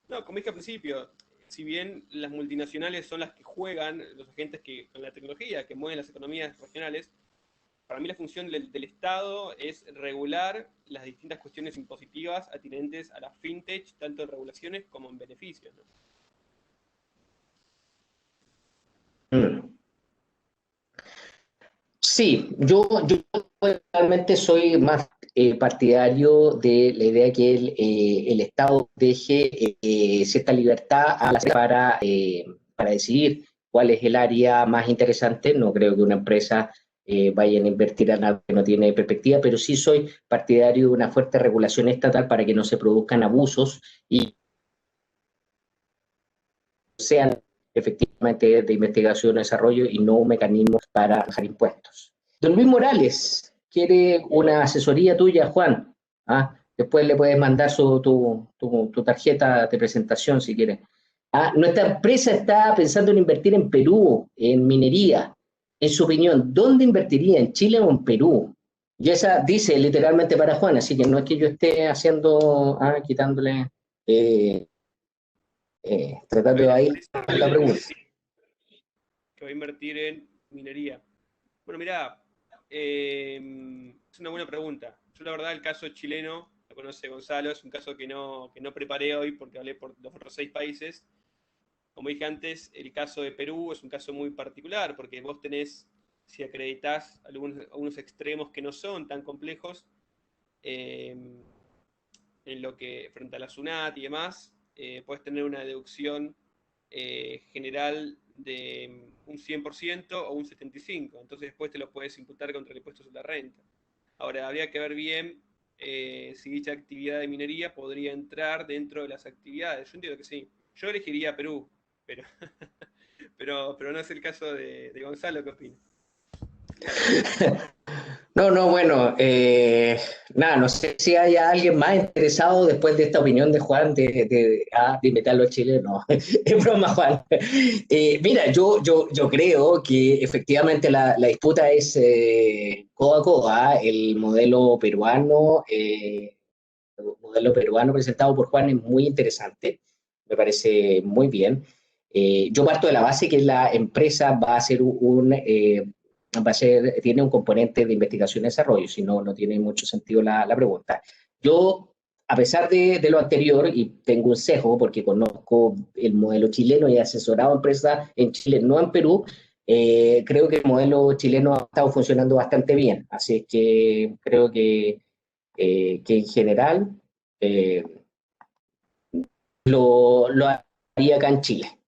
No, como dije al principio, si bien las multinacionales son las que juegan, los agentes que con la tecnología, que mueven las economías regionales, para mí la función del Estado es regular las distintas cuestiones impositivas atinentes a la fintech, tanto en regulaciones como en beneficios, ¿no? Mm. Sí, yo realmente soy más partidario de la idea que el Estado deje cierta libertad a para decidir cuál es el área más interesante. No creo que una empresa vaya a invertir en algo que no tiene perspectiva, pero sí soy partidario de una fuerte regulación estatal para que no se produzcan abusos y sean efectivamente de investigación y desarrollo y no mecanismos para bajar impuestos. Don Luis Morales quiere una asesoría tuya, Juan. ¿Ah? Después le puedes mandar tu tarjeta de presentación si quieres. Ah, nuestra empresa está pensando en invertir en Perú, en minería. En su opinión, ¿dónde invertiría? ¿En Chile o en Perú? Y esa dice literalmente para Juan, así que no es que yo esté haciendo, quitándole, eh, tratando de Bueno, ahí dice la pregunta. que va a invertir en minería. Bueno, mirá, es una buena pregunta. Yo la verdad el caso chileno, lo conoce Gonzalo, es un caso que no preparé hoy porque hablé por los otros 6 países. Como dije antes, el caso de Perú es un caso muy particular porque vos tenés, si acreditás algunos extremos que no son tan complejos, eh, en lo que frente a la SUNAT y demás, puedes tener una deducción general de un 100% o un 75%, entonces después te lo puedes imputar contra el impuesto sobre la renta. Ahora, habría que ver bien si dicha actividad de minería podría entrar dentro de las actividades. Yo entiendo que sí. Yo elegiría Perú, pero, pero no es el caso de Gonzalo, ¿qué opina? No, no, bueno, nada, no sé si hay alguien más interesado después de esta opinión de Juan de invitar a los chilenos. Es broma, Juan. Mira, yo creo que efectivamente la disputa es codo a codo. El modelo peruano presentado por Juan es muy interesante, me parece muy bien. Yo parto de la base que la empresa va a ser tiene un componente de investigación y desarrollo, si no, no tiene mucho sentido la pregunta. Yo, a pesar de lo anterior, y tengo un sesgo porque conozco el modelo chileno y he asesorado a empresas en Chile, no en Perú, creo que el modelo chileno ha estado funcionando bastante bien. Así es que creo que en general eh, lo haría acá en Chile,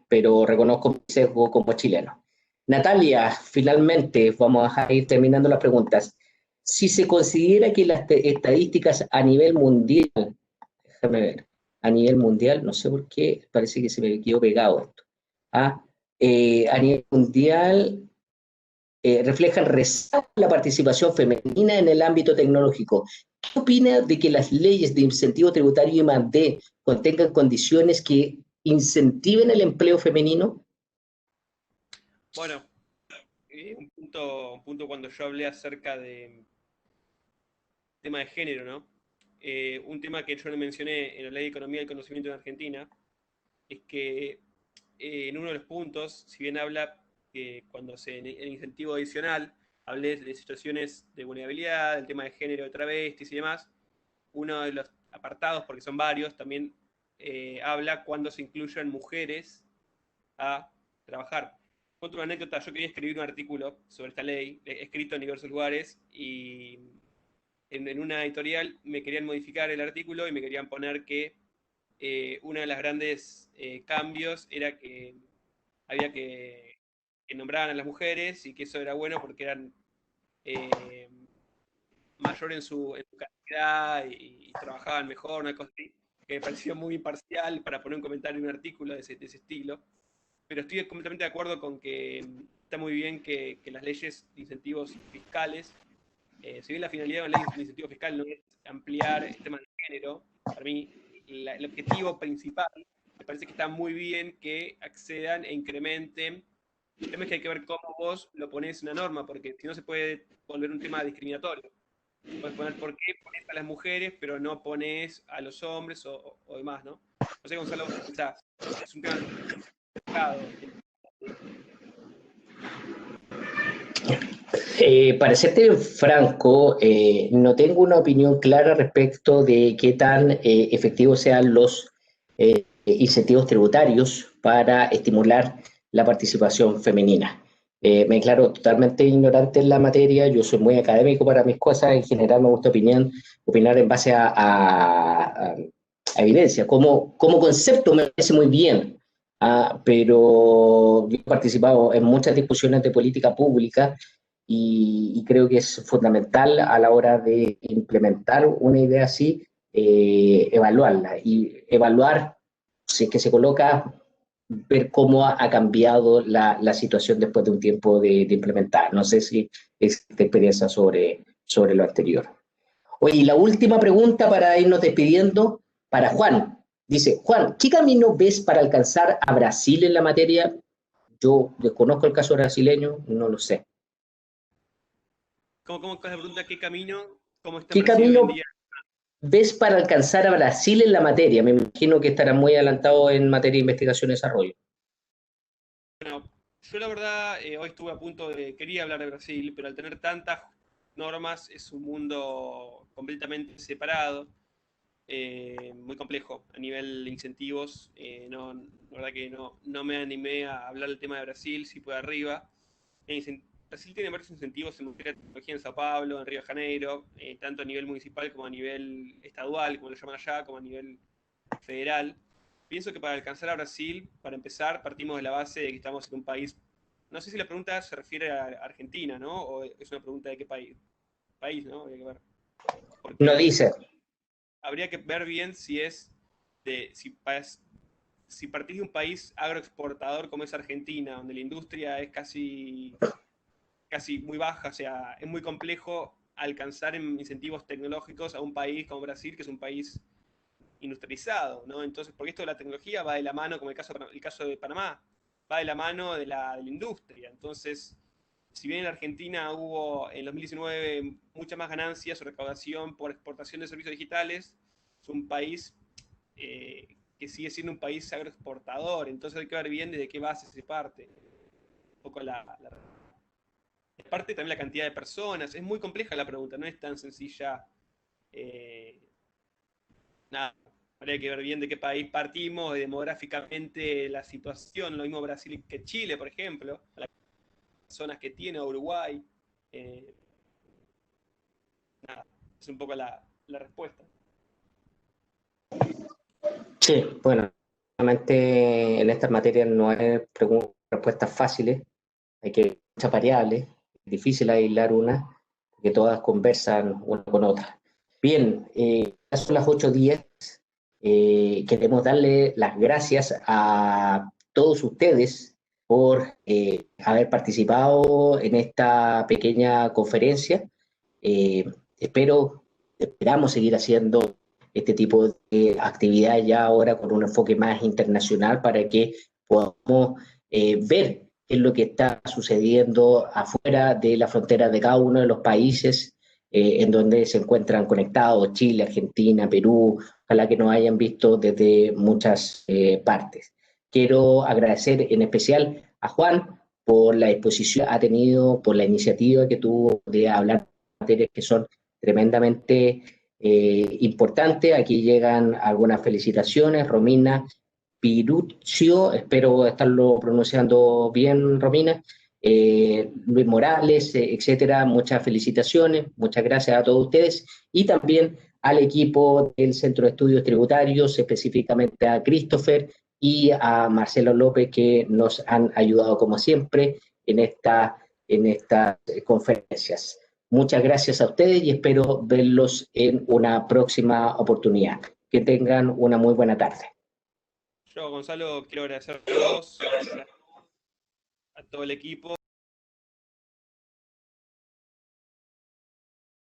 pero reconozco mi sesgo como chileno. Natalia, finalmente vamos a ir terminando las preguntas. Si se considera que las estadísticas a nivel mundial, déjame ver, a nivel mundial, no sé por qué, parece que se me quedó pegado esto. ¿Ah? A nivel mundial, reflejan resaltan la participación femenina en el ámbito tecnológico. ¿Qué opina de que las leyes de incentivo tributario y I+D contengan condiciones que incentiven el empleo femenino? Bueno, un punto cuando yo hablé acerca de tema de género, ¿no? Un tema que yo no mencioné en la Ley de Economía del Conocimiento en Argentina es que en uno de los puntos, si bien habla que cuando el incentivo adicional hablé de situaciones de vulnerabilidad, del tema de género de travestis y demás, uno de los apartados, porque son varios, también habla cuando se incluyen mujeres a trabajar. Cuento una anécdota, yo quería escribir un artículo sobre esta ley, escrito en diversos lugares, y en una editorial me querían modificar el artículo y me querían poner que uno de los grandes cambios era que había que nombraran a las mujeres y que eso era bueno porque eran eh, mayor en su calidad y trabajaban mejor, una cosa así, que me pareció muy imparcial para poner un comentario en un artículo de ese estilo. Pero estoy completamente de acuerdo con que está muy bien que las leyes de incentivos fiscales, si bien la finalidad de la ley de incentivo fiscal no es ampliar el tema de género, para mí el objetivo principal me parece que está muy bien que accedan e incrementen. El tema es que hay que ver cómo vos lo pones en una norma, porque si no se puede volver un tema discriminatorio. Puedes poner por qué pones a las mujeres, pero no pones a los hombres o demás, ¿no? No sé, Gonzalo, vos qué pensás. Es un tema complicado. Para serte franco, no tengo una opinión clara respecto de qué tan efectivos sean los incentivos tributarios para estimular la participación femenina. Me declaro totalmente ignorante en la materia, yo soy muy académico para mis cosas, en general me gusta opinar en base a evidencia. Como concepto me parece muy bien, pero yo he participado en muchas discusiones de política pública y creo que es fundamental a la hora de implementar una idea así, evaluarla y evaluar si es que se coloca, ver cómo ha cambiado la situación después de un tiempo de implementar. No sé si existe experiencia sobre lo anterior. Oye, y la última pregunta para irnos despidiendo para Juan. Dice, Juan, ¿qué camino ves para alcanzar a Brasil en la materia? Yo desconozco el caso brasileño, no lo sé. ¿Cómo es la pregunta? ¿Qué camino? ¿Cómo está en ¿Qué Brasil hoy en camino día? ves para alcanzar a Brasil en la materia? Me imagino que estarán muy adelantados en materia de investigación y desarrollo. Bueno, yo la verdad hoy estuve a punto quería hablar de Brasil, pero al tener tantas normas es un mundo completamente separado, muy complejo a nivel de incentivos. La verdad que no me animé a hablar del tema de Brasil, si puede arriba. Brasil tiene varios incentivos en materia de tecnología en Sao Paulo, en Río de Janeiro, tanto a nivel municipal como a nivel estadual, como lo llaman allá, como a nivel federal. Pienso que para alcanzar a Brasil, para empezar, partimos de la base de que estamos en un país. No sé si la pregunta se refiere a Argentina, ¿no? O es una pregunta de qué país. País, ¿no? Habría que ver. No Porque dice, habría que ver bien si es de. Si partís de un país agroexportador como es Argentina, donde la industria es casi muy baja, o sea, es muy complejo alcanzar en incentivos tecnológicos a un país como Brasil, que es un país industrializado, ¿no? Entonces, porque esto de la tecnología va de la mano, como el caso de Panamá, va de la mano de la industria. Entonces, si bien en la Argentina hubo en 2019 muchas más ganancias o recaudación por exportación de servicios digitales, es un país que sigue siendo un país agroexportador, entonces hay que ver bien desde qué base se parte. Un poco parte también la cantidad de personas, es muy compleja la pregunta, no es tan sencilla. Eh, Nada, habría que ver bien de qué país partimos, demográficamente la situación, lo mismo Brasil que Chile, por ejemplo, las zonas que tiene Uruguay. Eh, Nada, es un poco la respuesta. sí, bueno, realmente en estas materias no hay respuestas fáciles, hay que muchas variables, es difícil aislar una, porque todas conversan una con otra. Bien, ya son las 8:10. Queremos darle las gracias a todos ustedes por haber participado en esta pequeña conferencia. Eh, esperamos seguir haciendo este tipo de actividades ya ahora con un enfoque más internacional para que podamos ver qué es lo que está sucediendo afuera de la frontera de cada uno de los países en donde se encuentran conectados, Chile, Argentina, Perú, ojalá que nos hayan visto desde muchas partes. Quiero agradecer en especial a Juan por la exposición que ha tenido, por la iniciativa que tuvo de hablar de materias que son tremendamente importantes. Aquí llegan algunas felicitaciones. Romina Piruccio, espero estarlo pronunciando bien, Romina. Luis Morales, etcétera, muchas felicitaciones, muchas gracias a todos ustedes y también al equipo del Centro de Estudios Tributarios, específicamente a Christopher y a Marcelo López, que nos han ayudado como siempre en estas conferencias. Muchas gracias a ustedes y espero verlos en una próxima oportunidad. Que tengan una muy buena tarde. Yo, Gonzalo, quiero agradecer a todos, a todo el equipo.